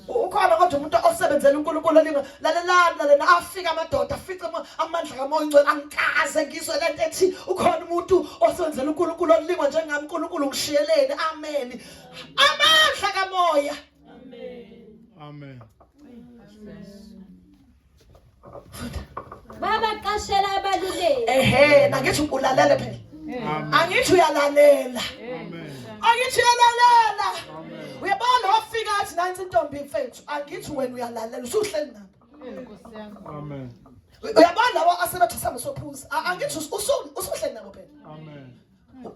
Ukhona ukhona kodwa umuntu osebenzela uNkulunkulu olingwa lalela afika amadoda afice amandla kamoya ingcwele angikaze ngizwe lento ethi ukhona umuntu osebenzela uNkulunkulu olingwa njengami uNkulunkulu ngishiyeleni amen amandla kamoya Amen. babaqashela abaluleki nangithi ulalele phela Amen. angithi uyalalela Amen. angithi uyalalela uyabona wafika athi nansi intombi mfethu angithi wena uyalalela usuhleli nabo Amen. uyabona lawa asebathi sami sophuza angithi usuhleli nabo phela Amen.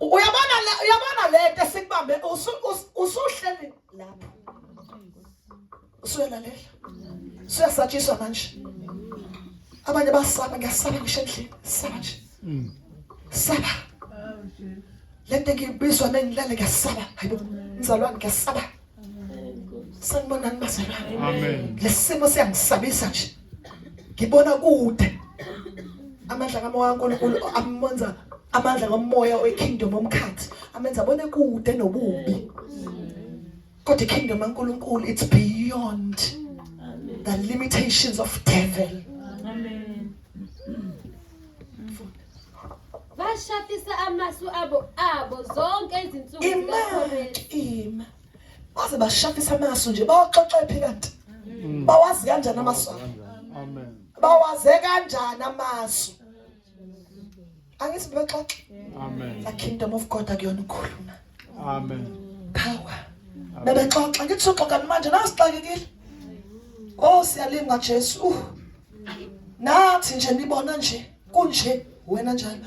uyabona lento esikubambe usuhleli lapho usuyalalela usuyasatshiswa manje abanye basaba ngiyasaba ngisho endlini saba nje saba lento ngibizwa mengilale ngiyasaba hayibo mzalwane ngiyasaba sanibona nibazalwane Amen. lesimo siyangisabisa nje ngibona kude amandla kamoya kaNkulunkulu amenza amandla kamoya wekingdom omkhathi amenza abone kude nobubi kodwa ikingdom kaNkulunkulu it's beyond the limitations of devil bashafisa amasu abo zonke izinsuku zikaKhoreshi baze bashafisa amasu nje bawaxoxa phi kanti bawazi kanjani amasu Amen. bawaze kanjani amasu angithi bexoxa Amen. the kingdom of God akuyona ukukhuluma Amen. power bebexoxa ngithi uxoxa manje nasixakekile siyalinga Jesu nathi nje nibona nje kunje wena njalo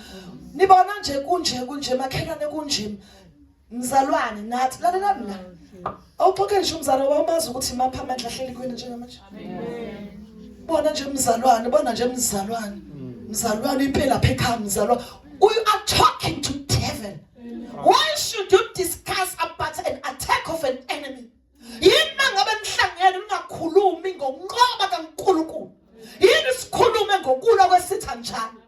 nibona nje kunje makhelwane kunje mzalwane nathi lalelani la awuxoxe nje umzalwane wamazi ukuthi mapha amandla ahleli kuwena njengamanje bona nje mzalwane mzalwane impela apha ekhaya mzalwane we are talking to devil why should you discuss about an attack of an enemy yini mangabe nihlangene ningakhulumi ngokunqoba kaNkulunkulu yini sikhulume ngokulwa kwesitha njani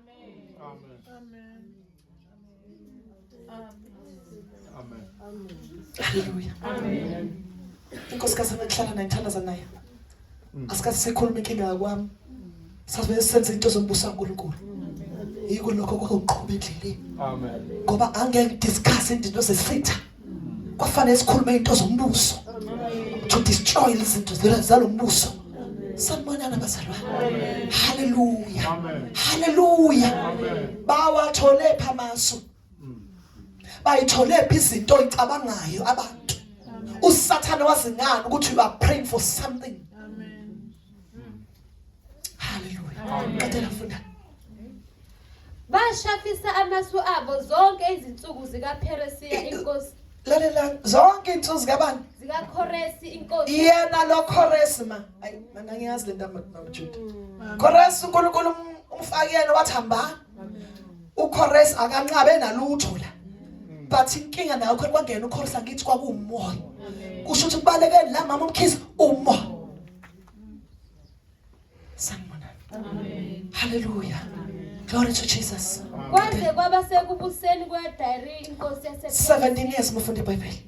haleluya inkosikazi ngihlala nayo ngithandaza nayo asikaze sikhuluma inkinga kwami sabe senze into zombuso kaNkulunkulu yiko lokho kokuqhubha endleleni Amen. ngoba angeke discuss into zesitha kwafanele sikhulume into zombuso to destroy izinto zalombuso sanibonana bazalwane haleluya Amen. haleluya Amen. bawathole phamasu bayithole izinto oyicabangayo abantu usathana wazingani ukuthi you are praying for something haleluya qedela funda bashafisa amasu abo zonke izinsuku zikaPheresiya inkosi lalela zonke insuku zikabani zikaKhoreshi inkosi yena lo Khoresi hayi mina ngiyazi le ndaba noJuda Khoresi uNkulunkulu umfakiyena wathambana uKhoresi akanqabe nalutho la but inkinga nayo khona kwangena uKhoresi angithi kwakuumoya kusho ukuthi kubalekeni la mama umkhizi umoya sanibona amen haleluya glory to Jesus kwaze kwaba sekubuseni kweDariya inkosi yasePersia 17 years mufunda iBhayibheli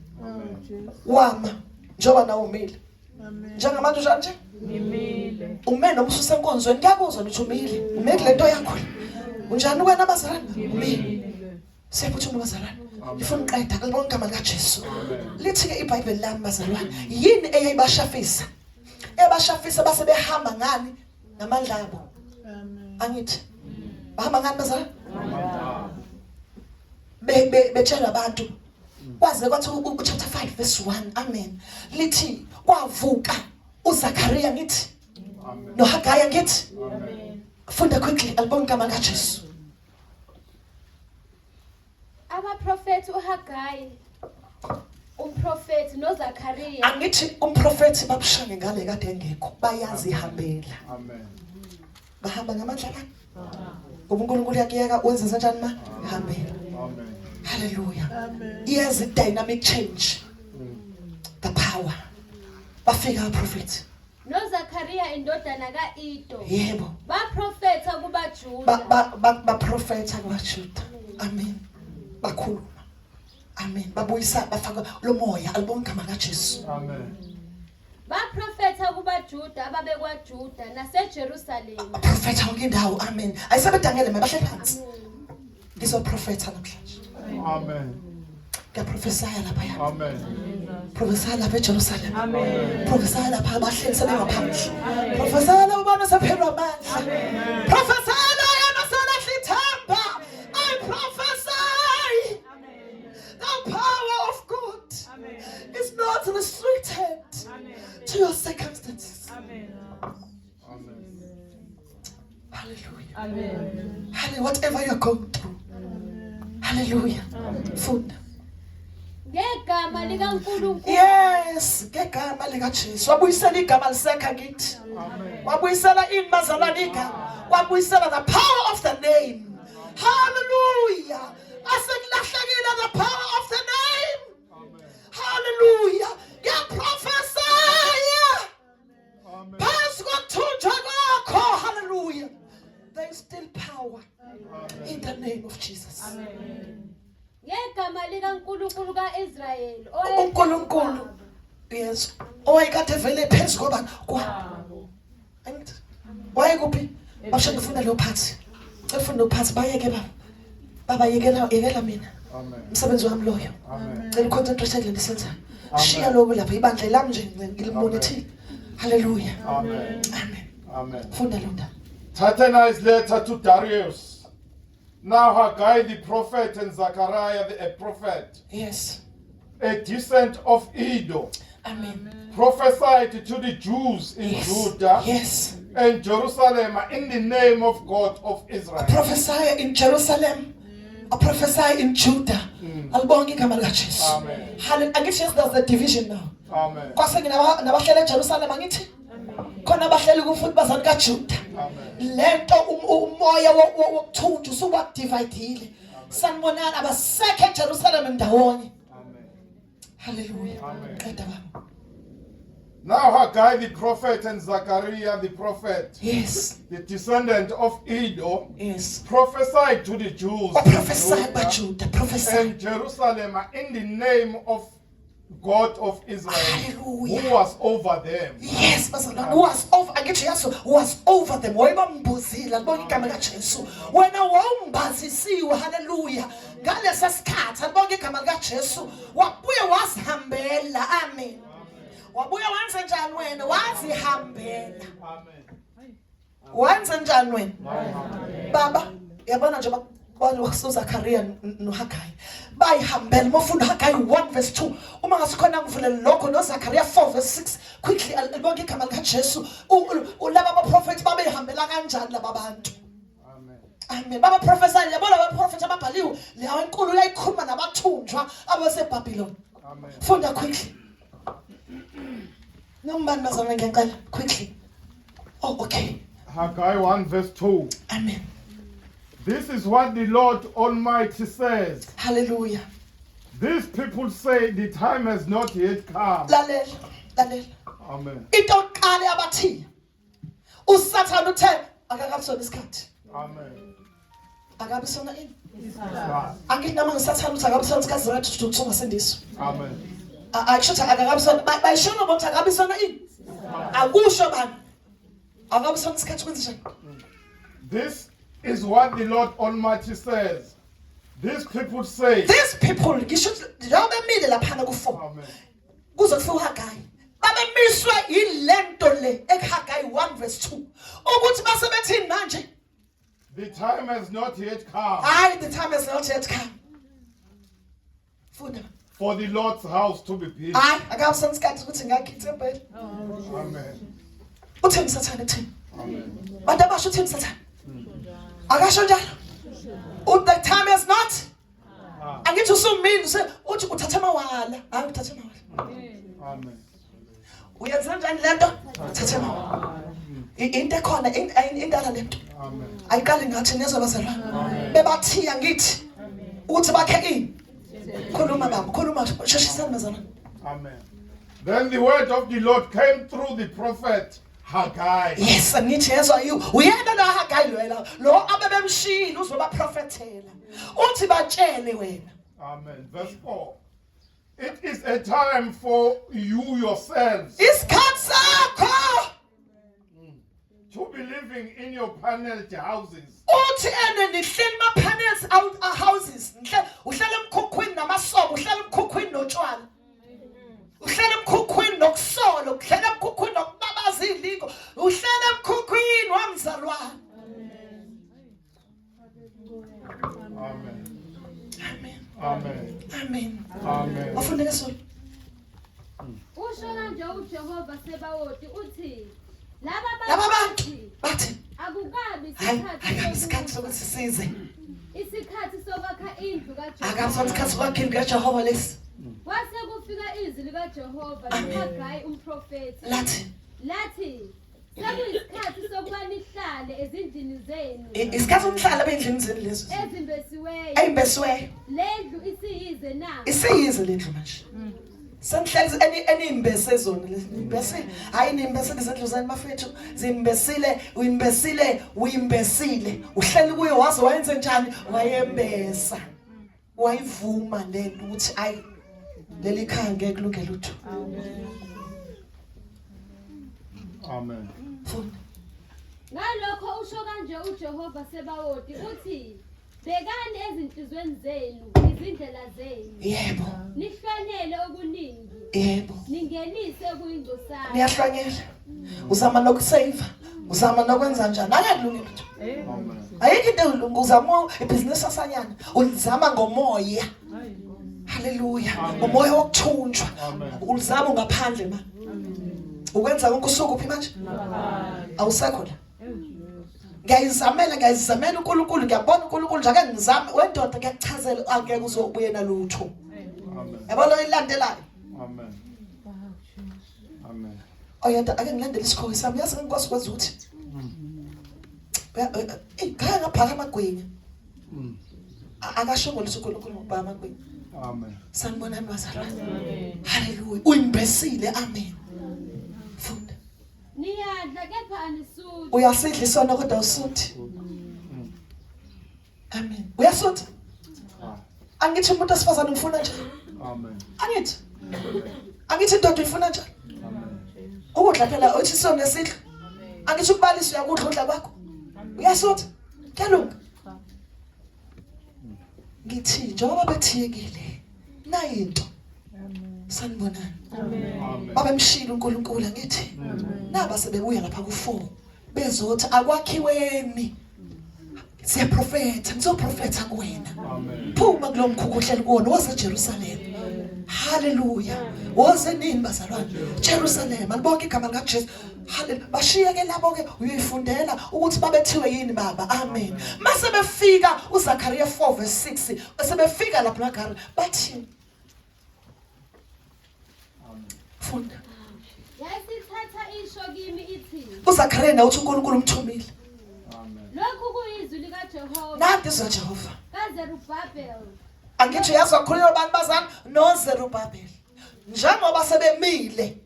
wama njoba nawo umile njengamanje njanje ume nomsusa enkonzweni ngiyakuzwa ukuthi umile ume kulento yakho unjani wena bazalwane umile sephuthuma bazalwane ifuna uqeda kalibonke igama lika Jesu lithi ke iBhayibheli lami bazalwane yini eyayibashafisa ebashafisa base behamba ngani namandla abo angithi bahamba ngani bazalwane betshela abantu kwaze kwathi chapter 5 verse 1 amen lithi kwavuka uZakhariya ngithi noHagaya ngithi funda quickly alibonke igama lika Jesu abaprofeti uHagayi umprofeti noZakhariya angithi umprofeti babushange ngale kade engekho bayazi ihambela Amen. bahamba ngamandla bani ngoba uNkulunkulu yakiyeka wenza kanjani ma ihambela Amen. hallelujah yes the dynamic change the power bafika abaprofeti noZakhariya indodana kaIdo yebo baprofetha kubaJuda baprofetha kwaJuda amen bakhuluma amen babuyisa bafaka lo moya alibonke igama likaJesu Amen. baprofetha kubaJuda ababekwaJuda naseJerusalema. Prophet wonke indawo. Amen. Ayisebedangele mabahle phansi. Ngizoprofetha namhlanje. Amen. Ngiyaprofesaya lapha. Amen. Profesaya lapha eJerusalem. Amen. Profesaya lapha abahleli sebengaphansi. Profesaya lapha ubona sephelwa amandla. Profesaya yana selahla ithemba. I prophesy. The power of God is not restricted to your circumstances. Amen. Hallelujah. Amen. Hallelujah. Whatever you're going through. Hallelujah. Food. Ngegama likaNkulunkulu. Yes, ngegama likaJesu. Wabuyisela igama lisekha kithi. Wabuyisela inmazalwane igama. Wabuyisela the power of the name. Hallelujah. Asekulahlekile the power of the name. Hallelujah. Ngiyaprophesy. Phansi kokuthunjwa kwakho. Hallelujah. There is still power in the name of Jesus. Ngegama likaNkulunkulu kaIsrayeli. uNkulunkulu yes owayekade vele phezu kwabo angithi wayekuphi basho ngifuna lo phathi ngifuna lo phathi bayeke baba yekela mina umsebenzi wami loyo ngicela concentrate kule senza shiya lokho lapha ibandla lami nje ngilimonithile hallelujah Amen. amen Amen. funda lo ndaba Tattenai's letter to Darius. Now Haggai the prophet and Zechariah a prophet, yes a descent of Edo, amen prophesied to the Jews in yes Judah yes and Jerusalem in the name of God of Israel. prophesy in Jerusalem I prophesy in Judah alibonke igama likaJesu Amen. hallelujah angithi yes there's a division now Amen. kwase nabahleli eJerusalem angithi khona abahleli kufuthi bazali kaJuda lento umoya wokuthunjwa usuba dividile sanibonana abasekhe eJerusalem ndawonye hallelujah qeda baba Now Haggai the prophet and Zechariah the prophet, yes the descendant of Edo, yes prophesied to the Jews prophesy in Judah baJuda prophesy and Jerusalem in the name of God of Israel, Hallelujah. who was over them. yes bazalwane was over angithi yaso was over them wayebambuzile alibonke igama likaJesu wena wawumbazisiwe hallelujah ngalesa sikhathi alibonke igama likaJesu wabuye wasihambela amen wabuye wenze njani wena wazihambela wenze njani wena baba yabona nje bakubona uZachariah noHaggai bayihambela mofunda Haggai 1 verse 2 uma ngasikhona ngivulele lokho noZachariah 4 verse 6 quickly alibonke igama likaJesu laba abaprofeti babehambela kanjani laba bantu amen baba prophesy yabona laba prophet ababhaliwe leyo inkulu yayikhuluma nabathunjwa abaseBabylon funda quickly Numbani bazalwane ngiyancela quickly oh okay Haggai 1 verse 2. amen This is what the Lord Almighty says. hallelujah These people say the time has not yet come. lalela Amen. into oqale abathi uSathane uthe akakabisona isikhathi Amen. akabisona ini Right. angithi nama ngisathane uthi akabisona isikhathi zakathi uthunga sendiso Amen. akusho akakabisona bayishona ukuthi akabisona ini akusho bani akabisona isikhathi kwenze njani This is what the Lord Almighty says. These people say. these people ngisho njengoba bemile laphana ku4 Amen. kuzofika uHaggai babemiswe yilento le eHaggai 1 verse 2 ukuthi basebethini manje The time has not yet come hayi the time has not yet come funda for the Lord's house to be built. hayi akabisona isikhathi ukuthi ngakhithe empela Amen. uthini Sathane uthini bantu abasho uthini Sathane akasho njalo the time has not angithi usumini uthi uthatha amawala hayi uthatha amawala Amen. uyenza njani lento uthatha amawala into ekhona indala lento Amen. ayiqali ngathi nezabazalwane bebathiya ngithi uthi bakhe ini khuluma baba khuluma sheshisana bazalwane Amen. Then the word of the Lord came through the prophet Haggai. yes angithi yezwa uyena lo Haggai lo abebemshila uzoba prophethela uthi batshele wena Amen. Verse 4. It is a time for you yourselves isikhathi sakho to be living in your paneled houses. uthi ene nihleli ma-panels houses uhlala emkhukhwini namasobo uhlala emkhukhwini notshwala uhlala emkhukhwini nokusolo uhlala emkhukhwini nokubabaza ilingo uhlala emkhukhwini wamzalwane. Amen. Amen. Amen. Amen. Amen. Wafundeka solo. Usho kanje uJehova Sebawoti uthi laba Laba bantu bathi akukabi hayi isikhathi sokuthi size. isikhathi sokwakha indlu Akasothi kaJehova. isikhathi sokwakha indlu kaJehova lesi. Kwase kufika izwi likaJehova kuHagayi umprofeti. Lathi sekuyisikhathi sokuba nihlale ezindlini zenu Isikhathi umhlala bendlini zeni lezo. ezimbesiweyo. Eyimbesiweyo. Lendlu isiyize na. Isiyize lendlu manje. Senhlezi enimbese zona lezi imbesile. Hayi nimbesile izindlu zani mafethu. Zimbesile, uyimbesile. Uhleli kuye waze wayenze njani? Wayembesa. Wayivuma lento ukuthi ayi leli khaya ngeke kulungele utho. Amen. Funda. Ngalokho usho kanje uJehova Sebawoti uthi bekani ezinhlizweni zenu izindlela zenu. Yebo. Nihlwanele okuningi. Yebo. Ningenise okuyingcosana. Niyahlwanyela. Uzama nokusave. Uzama nokwenza njani? Akakulungile utho. Amen. Ayikho into elungu uzama ibhizinisi asanyana. Ulizama ngomoya. Hallelujah. Umoya wokuthunjwa. Ulizama ngaphandle ma. Ukwenza konke usuku uphi manje? Awusekho la. Ngiyayizamela uNkulunkulu ngiyabona uNkulunkulu nje ake ngizame wendoda kuyakuchazela angeke uzobuye nalutho. Amen. Yabo lo ilandelayo. Amen. Amen. Oyenda ake ngilandele isikhowe sami yazi ngikwazi ukwenza ukuthi. Khaya ngaphaka amagwinya. Akasho ngolisa uNkulunkulu ngokubhaka amagwinya. Amen. Sanibonani bazalwane. Hallelujah. Uyimbesile. Amen. Funda. Niyadla kepha anisuthi. Uyasidla isona kodwa usuthi. Amen. Uyasuthi? Angithi umuntu asifazana ufuna njani? Amen. Angithi indoda ifuna njani? Amen. Ukudla phela uthi sona esidla. Angithi ukubalisa uyakudla udla kwakho. Uyasuthi? Kuyalunga. Ngithi njengoba bethiyekile nayi into. Sanibonani. Amen. Babemshila uNkulunkulu ngithi naba sebebuya lapha ku4 bezothi akwakhiweni siyaprofetha ngizoprofetha kuwena Amen. phuma kulomkhukhu ohleli kuwona woze eJerusalem. Hallelujah. Woze nini bazalwane? Jerusalem. Alibonke igama likaJesu. Hallelujah. Bashiya ke labo ke uyifundela ukuthi babethiwe yini baba. Amen. Mase befika uZakhariya 4:6 sebefika lapha eGari bathi funda. Yasithatha isho kimi ithi uZakhariya na uthi uNkulunkulu umthumile. Amen. lokhu kuyizwi likaJehova Nanti uZaJehova. kaZerubabel. Angithi yazi wakhuluma abantu bazana noZerubabel. Njengoba sebemile.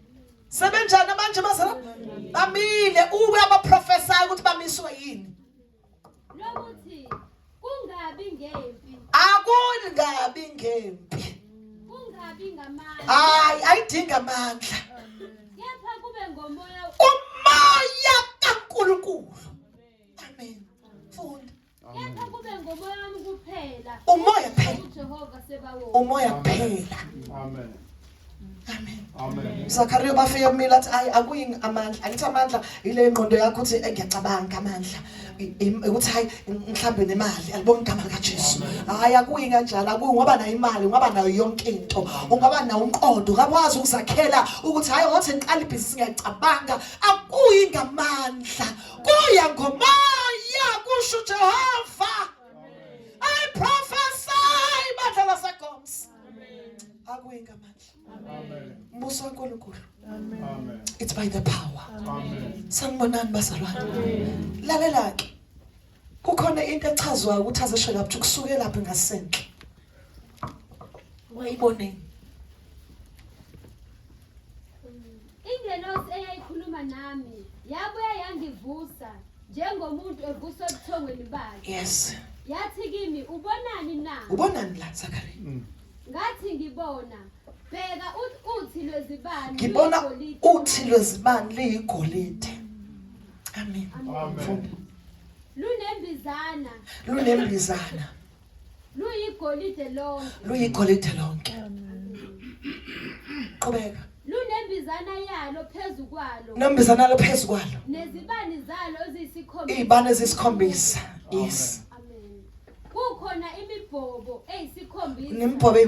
Sebenjani manje bazana? Bamile ube abaprofesayo ukuthi bamiswe yini? Lokuthi kungabi ngempi, Akungabi ngempi. kungabi ngamandla, Hayi ayidinga amandla. kepha kube ngomoya Umoya kaNkulunkulu. Amen. Funda. kepha kube ngomoya wami kuphela. Umoya phela. uJehova Sebawoti. Umoya phela. Amen. Amen. Amen. Zakhariya bafike kumila athi ayi akuyi amandla. Angithi amandla ile ingqondo yakho uthi ngiyacabanga amandla. Ukuthi hayi mhlambe nemali alibonga igama likaJesu. Hayi akuyi kanjalo akuyi ngoba nayo imali ngoba nayo yonke into. Ungaba nawo umqondo ukwazi ukuzakhela ukuthi hayi ngothi ngiqala ibhizinisi ngiyacabanga akuyi ngamandla. Kuya ngomoya kusho uJehova. I prophesy badala sagoms. Akuyi ngamandla. Amen. Mbuso kaNkulunkulu. Amen. It's by the power. Amen. Sanibonani bazalwane. Lalela ke. Kukhona into echazwayo ukuthi azisho lapho kusuke lapha ngasenhle. Wayiboneni. Ingelosi eyayikhuluma nami yabuye yangivusa njengomuntu evusa ebuthongweni bakhe. Yes. Yathi kimi ubonani na? Ubonani la Zakhariya? Ngathi ngibona bheka uthi lwezibani ngibona luyigolide. uthi lwezibani liyigolide. Amen. Amen. Lunembizana, Lunembizana, luyigolide lonke. luyigolide lonke. Qhubeka. Lunembizana yalo phezu kwalo, Nembizana lophezu kwalo. nezibani zalo eziyisikhombisa. Izibane ezisikhombisa. Yes. Amen. Kukhona imibhobo eyisikhombisa Nimbobe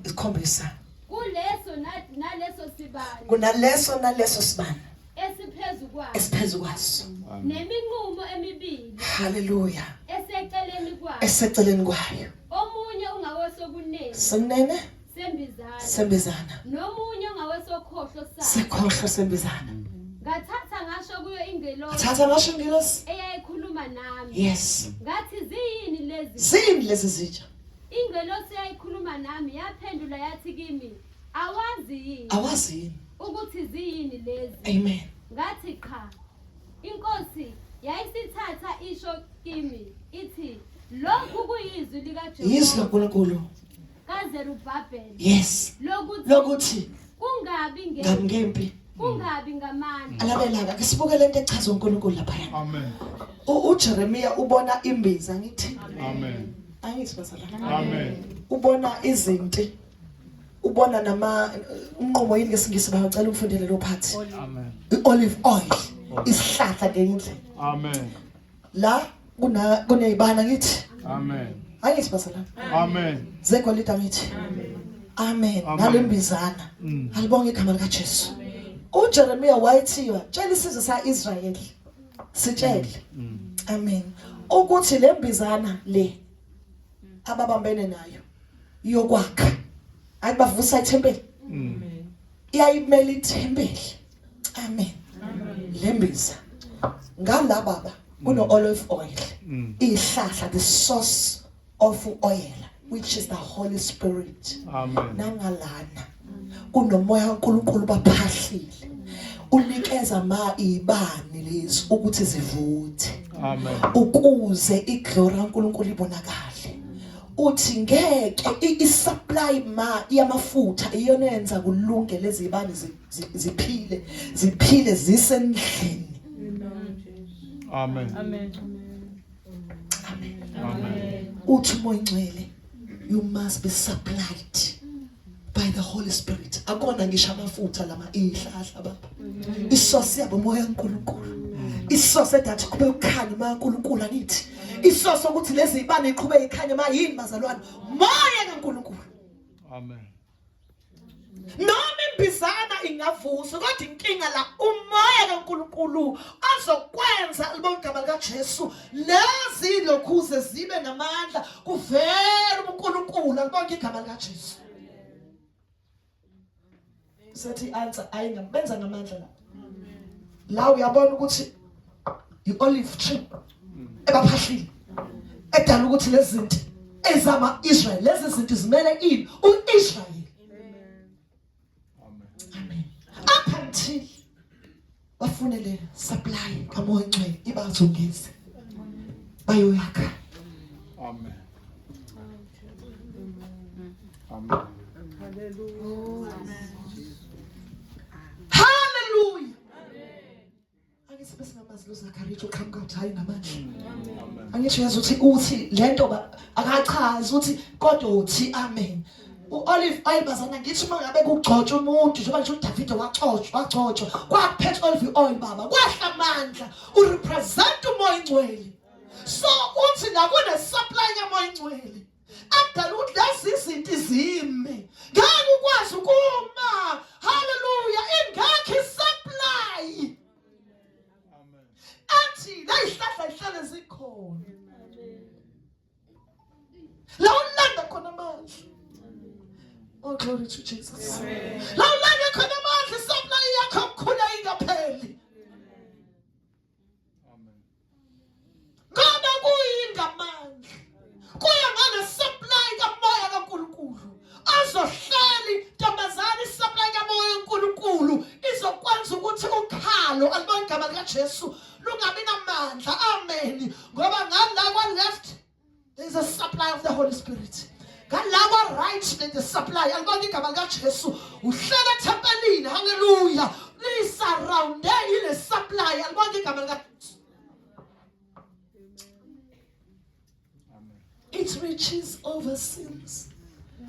isikhombisa. kuleso naleso sibani Kunaleso naleso sibane esiphezu kwaso, esiphezu kwaso. neminqumo emibili Hallelujah. eseceleni kwayo, Eseceleni kwayo. omunye ungawesokunene Senene sembizana, sembizana. nomunye ungawesokhohlo sayo. Sekhohlo sembizana. Ngathatha ngasho kuyo ingelosi Thatha ngasho ngilos. eyayikhuluma nami, Yes. ngathi ziyini lezi? Zini lezi zitsha? Ingelosi eyayikhuluma nami yaphendula yathi kimi, awazi yini Awazini. ukuthi ziyini lezi? Amen. Ngathi cha. Inkosi yayisithatha isho kimi ithi, lokhu kuyizwi Yizwi likaJehova laNkulunkulu. kaZerubhabheli Yes. Lokuthi kungabi ngamgempi. kungabi ngamandla. Alalelaka ke sibuke lento echaza uNkulunkulu lapha. Amen. uJeremiya ubona imbiza ngithi. Amen. Angithi bazalwane. Amen. Ubona izinti. Ubona nama umnqumo yini ngesingisi bacela ukufundela lo phathi. Amen. Olive oil. Isihlahla ngendlela. Amen. La kunezibana ngithi. Amen. Angithi bazalwane. Amen. Zegolide ngithi. Amen. Amen. Nalembizana. Alibonge igama lika Jesu. uJeremiya wayithiwa tshela isizwe saIsrayeli. Sitshele. Amen. Ukuthi lembizana le ababambene nayo yokwakha ayibavusa ithempeli. Iyayimela ithempeli. Amen. Lembiza ngala baba kuno olive oil. Ihlahla, the source of oil, which is the Holy Spirit. Amen. Nangalana kunomoya kaNkulunkulu baphahlile. Unikeza ibani lezi ukuthi zivuthe. Amen. Ukuze iglory kaNkulunkulu ibonakale. Uthi ngeke isupply yamafutha iyonenza kulunge lezi zibani ziphile zisendlini. Amen. Amen. Amen. Uthi umoya ingcwele, you must be supplied by the Holy Spirit. Akona ngisho amafutha lama ihlahla baba. Isosi yabo moya kaNkulunkulu. Isosi edathi kube ukhanya kaNkulunkulu angithi. Isosi ukuthi lezi zibane iqhubeke ikhanya yini bazalwane? Moya kaNkulunkulu. Amen. Noma imbizana ingavusa kodwa inkinga la umoya kaNkulunkulu azokwenza libonke igama lika Jesu. Lezi lokhuze zibe namandla kuvela uNkulunkulu libonke igama lika Jesu. Sethi answer ayingabenza ngamandla la. La uyabona ukuthi iolive tree ebaphahlile edala ukuthi lezi zinto ezama Israel lezi zinto zimele ini uIsrael. Amen. Up until bafunele supply kamoya ngcwele ibazongeze bayoyakha. Amen. Amen. Hallelujah. Angithi bese ngamazi loZakhariya uqhamuka uthi hayi namanje. Angithi uyazi uthi lento akachazi uthi kodwa uthi amen. Olive oil bazana ngithi uma ngabe kugcotshwa umuntu njengoba nje uDavid wagcotshwa kwaphethe olive oil baba kwahla amandla urepresent umoya ingcwele. So uthi nakune supply kamoya ingcwele akudala ukuthi lezi izinto izime ngeke ukwazi ukuma. Hallelujah. Ingakho supply athi la ihlahla ihlale zikhona la ulanda khona manje. Oh, glory to Jesus. La ulanda khona manje supply yakho kukhula ingapheli. Ngoba kuyingamandla kuya ngale supply kamoya kaNkulunkulu azohleli ntombazana isupply kamoya kaNkulunkulu izokwenza ukuthi ukhalo alibonke igama lika Jesu lungabi namandla. Amen. Ngoba ngala kwa left there is a supply of the Holy Spirit. Ngala kwa right there is a supply alibonke igama lika Jesu uhlela ethempelini haleluya lisurrounded ile supply alibonke igama lika it reaches over sins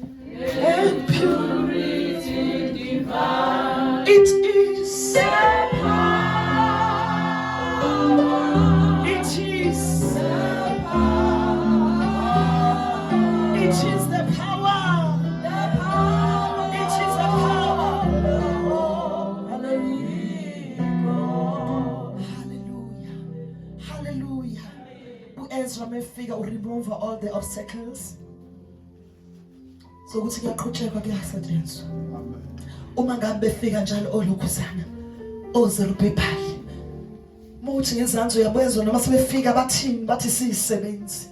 and purity divine it is the power it is the power it is the power it is the power hallelujah Ezra mefika remove all the obstacles so ukuthi kuyaqhutshekwa kuyasetshenzwa Amen. uma ngabe befika njalo olokhuzana ozerubhebhali muthi ngezansi uyabezwa noma sebefika bathini bathi siyisebenzi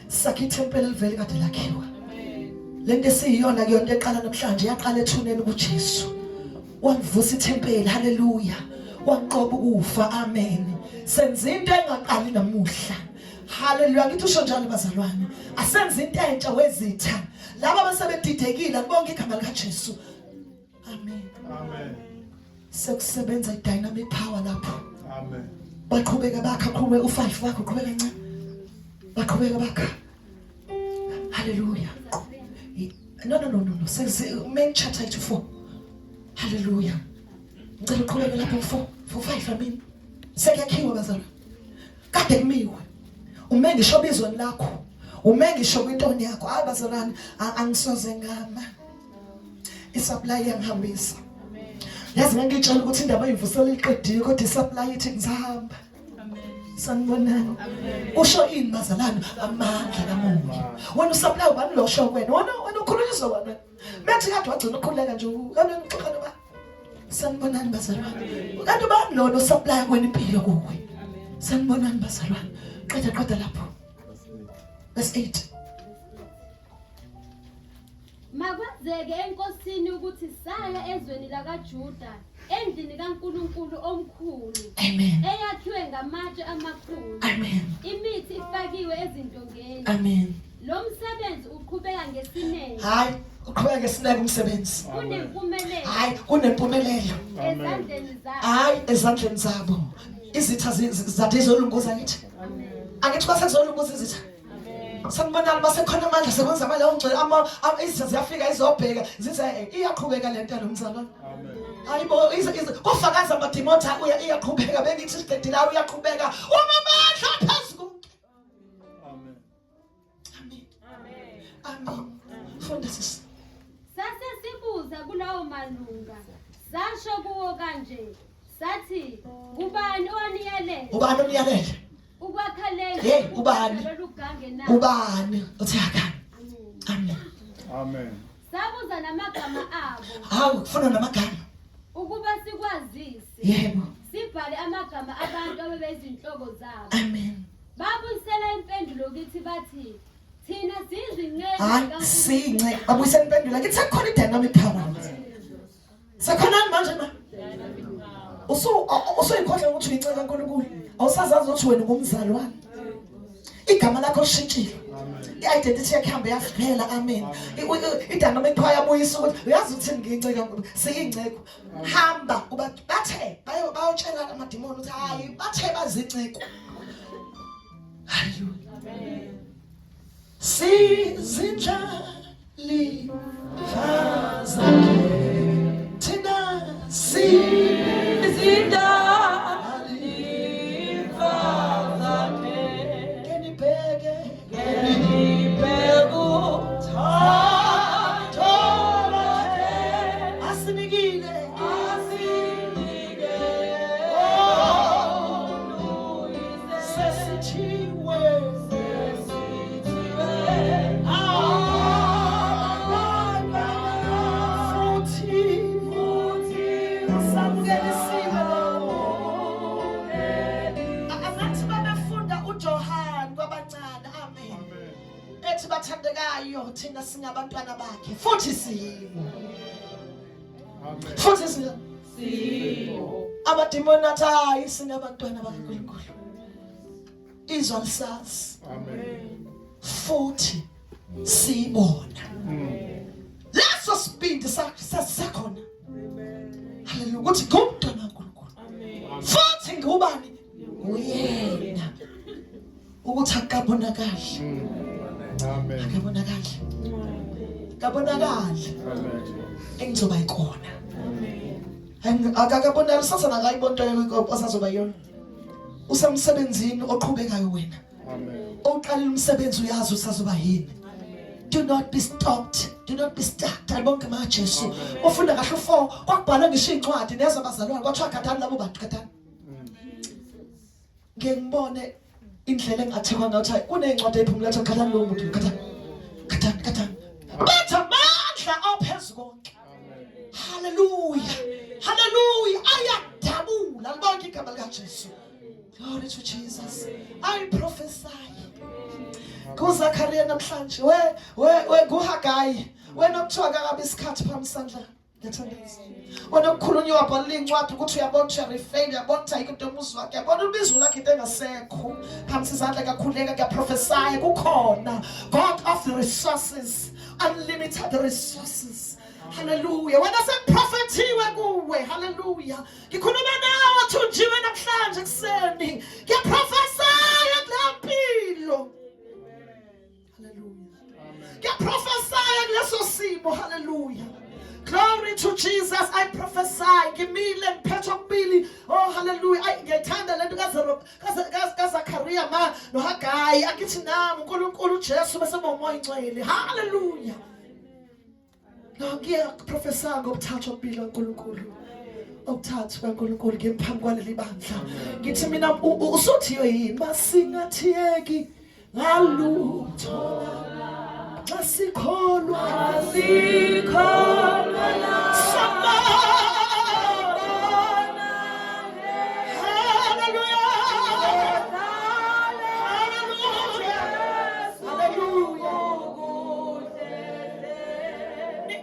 sakhe ithempeli livele kade lakhiwa lento esiyiyona kuyona eqala namhlanje yaqala ethuneni kuJesu wangivusa ithempeli haleluya wanqoba ukufa amen senza into engaqali namuhla haleluya ngithi usho njalo bazalwane asenze into entsha wezitha laba basebedidekile bonke igama lika Jesu amen Amen. sekusebenza idynamic power lapho Amen. baqhubeka bakha qhubeka u5 wakho qhubeka kancane baqhubeka bakha haleluya no main chapter 4 haleluya ngicela uqhubeke lapho 4 5 I mean sekuyakhiwa bazalwane kade kumiwe uma ngisho bizweni lakho uma ngisho kwintoni yakho hayi bazalwane angisoze ngama isupply yangihambisa yazi ngangitshela ukuthi indaba ayivusela iqedile kodwa isupply ithi ngizahamba sanibonani usho ini bazalwane amandla kamoya wena usupply ubani lo sho kwena wena ukhulunyiswa wena methi kade wagcina ukukhuleka nje kanti ngixoxa ba sanibonani bazalwane kanti ubani lo supply kwena impilo kuwe sanibonani bazalwane qeda lapho verse 8 Makwenzeke enkosini ukuthi saya ezweni lakaJuda endlini kaNkulunkulu omkhulu amen eyakhiwe ngamatshe amakhulu amen imithi ifakiwe ezindongeni amen lo msebenzi uqhubeka ngesineke hayi uqhubeka ngesineke umsebenzi kunempumelelo hayi kunempumelelo ezandleni zakho hayi ezandleni zabo izitha zadezolunguza ngithi angithi kwasekuzolunguza izitha sanibonani basekhona amandla sekwenza amandla ongcwele izitha ziyafika izobheka zithi iyaqhubeka lento lomzalwane hayibo kufakaza amadimota iyaqhubeka bengithi siqedile uyaqhubeka uma amandla phezulu Amen. amen funda sisi sase sibuza kulawo malunga sasho kuwo kanje sathi kubani owaniyelela ubani umyalele ukwakhalela Hey, ubani? lolugange na ubani uthaka amen Amen. sabuza namagama abo hawu kufuna namagama ukuba sikwazise yebo sibhale amagama abantu abebezinhloko zabo amen babuyisela impendulo kithi bathi thina sizinqe hayi since babuyisela impendulo kithi sekukhona idynamic power sekhona manje ma usuyikhohle ukuthi uyinceka kaNkulunkulu awusazazi ukuthi wena ungumzalwane igama lakho lishintshile i-identity yakhe ihambe yaphela amen idynamic power yabuyisa ukuthi uyazi ukuthi ngiyinceka siyingceko hamba kuba bathe bayotshela amadimoni ukuthi hayi bathe bazinceko haleluya sizinjali fazane thina sizinjali fazane kenibheke asinikile sesithiwe ethi bathandekayo thina singabantwana bakhe futhi siyibo Amen. futhi siyibo abadimoni athi hayi singabantwana bakaNkulunkulu izwa lisazi Amen. futhi siyibona leso sibindi sakhona ukuthi ngumntwana kaNkulunkulu futhi ngubani uyena ukuthi akabonakali Amen. akabonakali kabonakali engizoba ikona akakabonakali sathana akayibonto osazoba yona usamsebenzini oqhubekayo wena Amen. oqala umsebenzi uyazi usazoba yini. Do not be stopped. Do not be stuck. Alibonke ma Jesu. Ufunda kahle 4 kwakubhala ngisho incwadi nezo abazalwane kwathiwa khathani labo bantu khathani. Ngiyibone indlela engathekwa ngathi kunencwadi ephumula ethi khathani lo muntu khathani. Khathani khathani. Bathi amandla ophezulu konke. Hallelujah. Hallelujah. Ayadabula alibonke igama lika Jesu. Glory to Jesus. I prophesy. KuZakhariya namhlanje we kuHagayi wena okuthiwa kabe isikhathi phambi sandla ngiyathandeza wena okukhulunywa wabhala incwadi ukuthi uyabona ukuthi uyarefail uyabona ukuthi ayikho into umuzi wakhe yabona ubizo lakhe into engasekho phambi sandla kakhuleka kuyaprophesy kukhona God of the resources, unlimited resources. Hallelujah. Wena sekuprofethiwe kuwe. Hallelujah. Ngikhuluma nawe thunjiwe namhlanje kuseni ngiyaprophesy ngempilo. Prophesy leso simo. Hallelujah. Glory to Jesus. I prophesy. Ngimile ngiphethe okubili. Oh hallelujah. Ngiyithanda lento kaZakhariya ma noHagayi akithi nami uNkulunkulu uJesu bese ngomoya ingcwele. Hallelujah. No ngiyaprophesy ngobuthathu okubili kaNkulunkulu. Obuthathu kaNkulunkulu ngemphambi kwaleli bandla. Ngithi mina usuthiyo yini masingathiyeki ngalutho. Masikholwa la sabona. Hallelujah.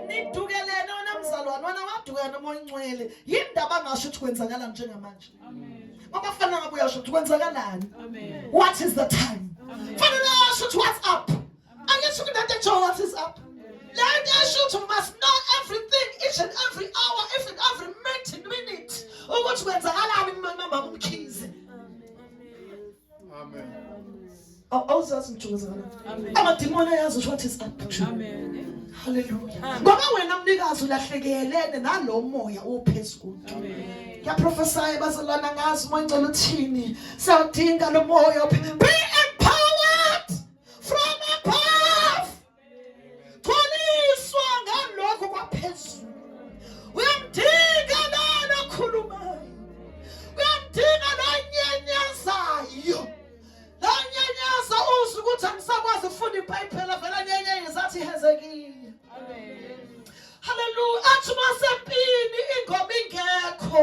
Nidukelene namzalwane wena wadukana moya ingcwele yindaba angasho ukuthi kwenzakala njengamanje. Abafana ngabe uyasho ukuthi kwenzakalani. What is the time? Fanele asho ukuthi what's up. I guess you can tell what is up. Let us shoot must know everything, each and every hour, every minute. Oh, what's when the alarm in my mama keys. Amen. Oh, that's chosen. I'm a demon as what is up. Amen. Hallelujah. Ngoba wena mnikazi ulahlekelene nalo moya ophezulu. Ya prophesy bazalwana ngazi moya ngicela uthini. Siyadinga lo moya ophezulu. Be empowered from above. Tholiswa ngalokho kwaphezulu. Uyamdinga lana khulumayo. Uyamdinga lonyenyezayo. Lonyenyaza uzwe ukuthi angisakwazi ukufunda iBhayibheli vela nyenyenye zathi Hezekiya. Hallelujah. Athi masempini ingoma ingekho.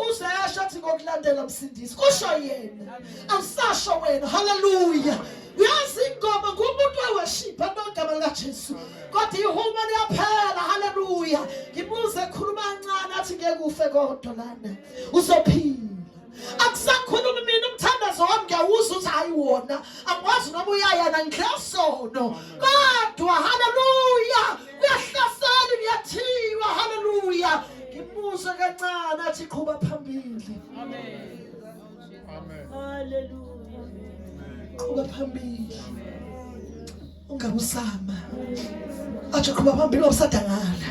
Uzasho athi ngokulandela umsindisi. Kusho yena. Awusasho wena. Hallelujah. Uyazi ingoma ngumuntu weworship anogama lika Jesu. Kodwa ihuma liyaphela. Hallelujah. Ngibuze khuluma kancane athi ngeke ufe kodwa lana. Uzophila. Akusakhuluma mina umthandazo wami ngiyawuza ukuthi hayiwona. Angikwazi noma uyayana ngiklesono. Kodwa hallelujah. Uyahlasela ngiyathiwa hallelujah. Ngibuze kancane athi qhuba phambili. Amen. Amen. Hallelujah. Qhuba phambili. Ungabusama. Athi qhuba phambili obusadangala.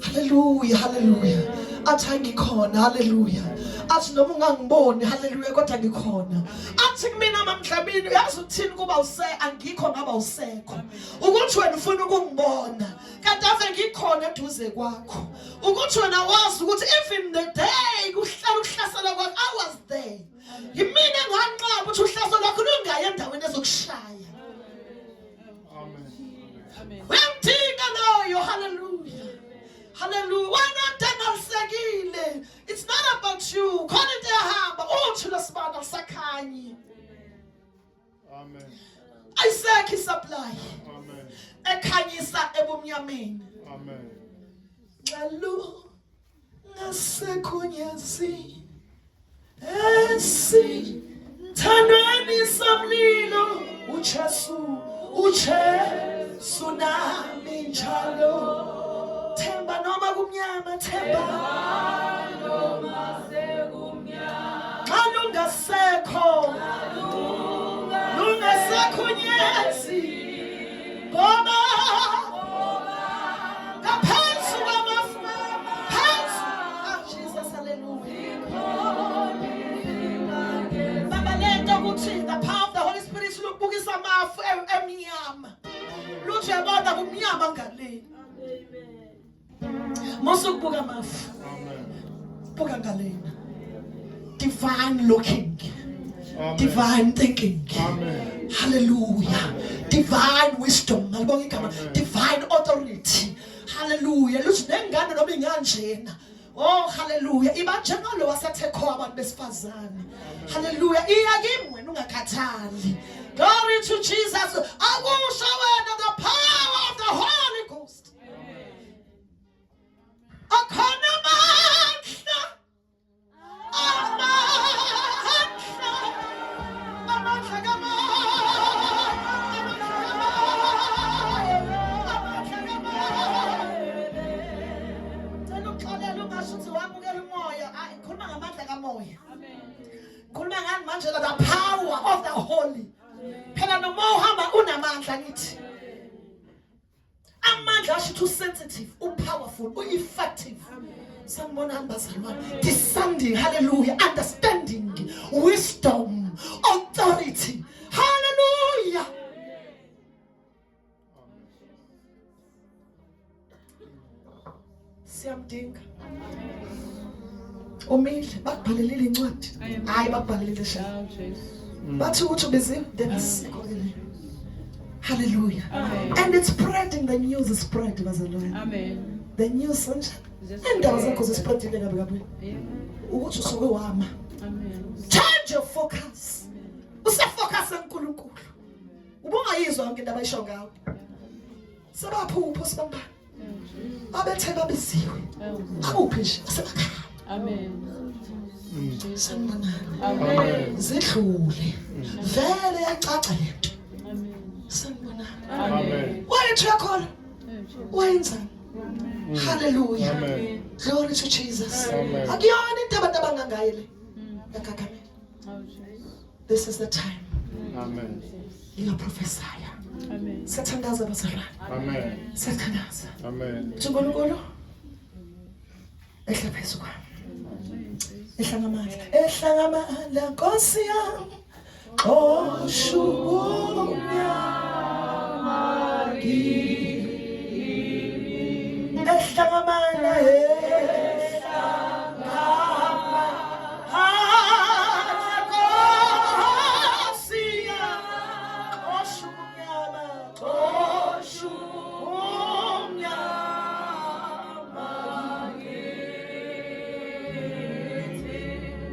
Hallelujah, hallelujah. Athi ngikhona, hallelujah. Athi noma ungangiboni, hallelujah, kodwa ngikhona. Athi kumina mamhlabini uyazi uthini kuba angikho ngaba usekho. Ukuthi wena ufuna ukungibona, kanti ave ngikhona eduze kwakho. Ukuthi wena wazi ukuthi even the day kuhlala ukuhlasela kwakho I was there. Yimina nganqaba ukuthi uhlaso lwakho lungayi endaweni ezokushaya. Amen. Uyamdinga loyo, hallelujah. Hallelujah. Wena ntangasekile. It's not about you. Khona into ehamba uthi lesibanga sakhanyi. Amen. Ayisekho supply. Amen. Ekhanyisa ebumnyameni. Amen. Ngalo ngasekhunyazi. Esi thandweni somlilo uJesu nami njalo. Themba noma kumnyama themba. lungasekho lungasekho unyezi ngoba ngaphansi kwamafu phansi Jesus hallelujah baba lento ukuthi the power of the Holy Spirit lubukisa amafu emnyama luthi yabona kumnyama ngale mosukubuka amafu buka ngalena divine looking divine thinking hallelujah divine wisdom alibonga igama divine authority hallelujah luthi nengane noma inganjena oh hallelujah iba njengalo wasathekho abantu besifazane hallelujah iyakimi wena ungakhathali glory to Jesus akusho wena the power of the Holy Ghost akhona amandla khuluma ngani manje the power of the Holy phela noma uhamba unamandla ngithi amandla asho too sensitive powerful effective sanibona bazalwane discerning hallelujah understanding wisdom authority hallelujah siyamdinga umile bakubhalelile incwadi hayi bakubhalelile shaka bathi ukuthi ubiziwe debasikho hallelujah and it's spreading the news is spread bazalwane Amen. the news sonje indaba zakho zispreadile kabi kabi ukuthi usuke wama change your focus usefocus enkulunkulu ubungayizwa yonke indaba ayisho ngawo sebaphupho sibamba abethe babiziwe akuphi nje sebakhaya Amen. sanibonana Amen. zidlule vele yacaca lento sanibonana Amen. wayethu yakhola wayenzani hallelujah Amen. glory to Jesus Amen. akuyona into abantu abangangayo le yakakame Oh, Jesus. this is the time Amen. liyaprophesya Amen. siyathandaza bazalwane Amen. siyathandaza Amen. uthi uNkulunkulu ehla phezu kwami ehlangamandla Nkosi yami oshubunya ehlangamandla Nkosi yami oshubunya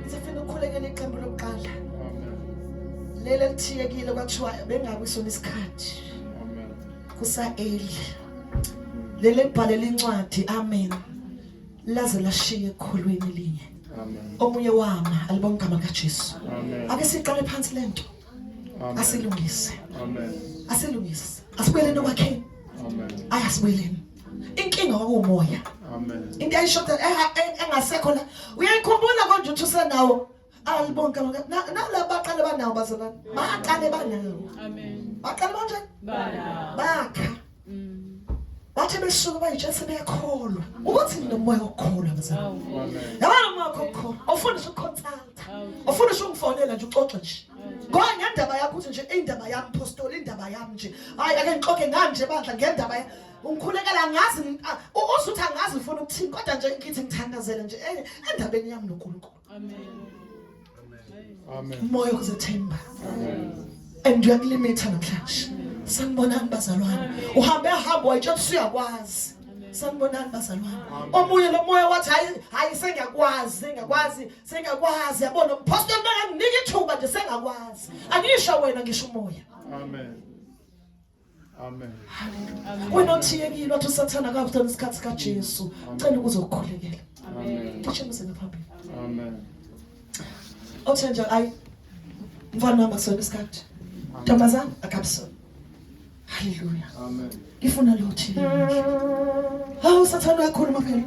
sifuna ukukhulekela iqembu lokuqala lele lithiyekile kwathiwa bengabe isona isikhathi Amen. kusa-eli lele libhalela incwadi amen laze lashiya ekholweni linye Amen. omunye wama alibonga igama kaJesu Amen. ake siqale phansi lento Amen. asilungise Amen. asilungise asibuyeleni okwakheni Amen. ayasibuyeleni inkinga kwakumoya Amen. into ayishota engasekho la uyayikhumbula konje uthi usenawo alibonga nalabo baqale banawo bazalwane baqale banawo Amen. baqale banje Bye. bakha bathi besuka bayijese beyakholwa ukuthi nomoya okukholwa bazalwane Oh. Amen. yabona umoya okukholwa awufundiswa ukuconsulta awufundiswa ungifonela nje uxoxe nje ngoba ngendaba yakho uthi nje indaba yami apostoli indaba yami nje hayi ake ngixoxe nganje bandla ngendaba ungikhulekela ngazi usuthi angazi ufuna ukuthini kodwa nje ngithi ngithandazela nje endabeni yami noNkulunkulu Amen. Amen. umoya okuzethemba and uyakulimitha namhlanje sanibonani bazalwane uhambe hamba wayitshela uyakwazi sanibonani bazalwane omunye lo moya wathi hayi sengakwazi yabona umpostoli benganginika ithuba nje sengakwazi angisho wena ngisho umoya Amen. Amen. wena uthiyekile wathi usathana kabuthana isikhathi kaJesu cela ukuzokukhulekela Amen. ngishemeze ngaphambili Amen. othenja ayi mfana wami akusona isikhathi ntombazana akabusona haleluya Amen. ngifuna lo uthini hawu sathana uyakhuluma phela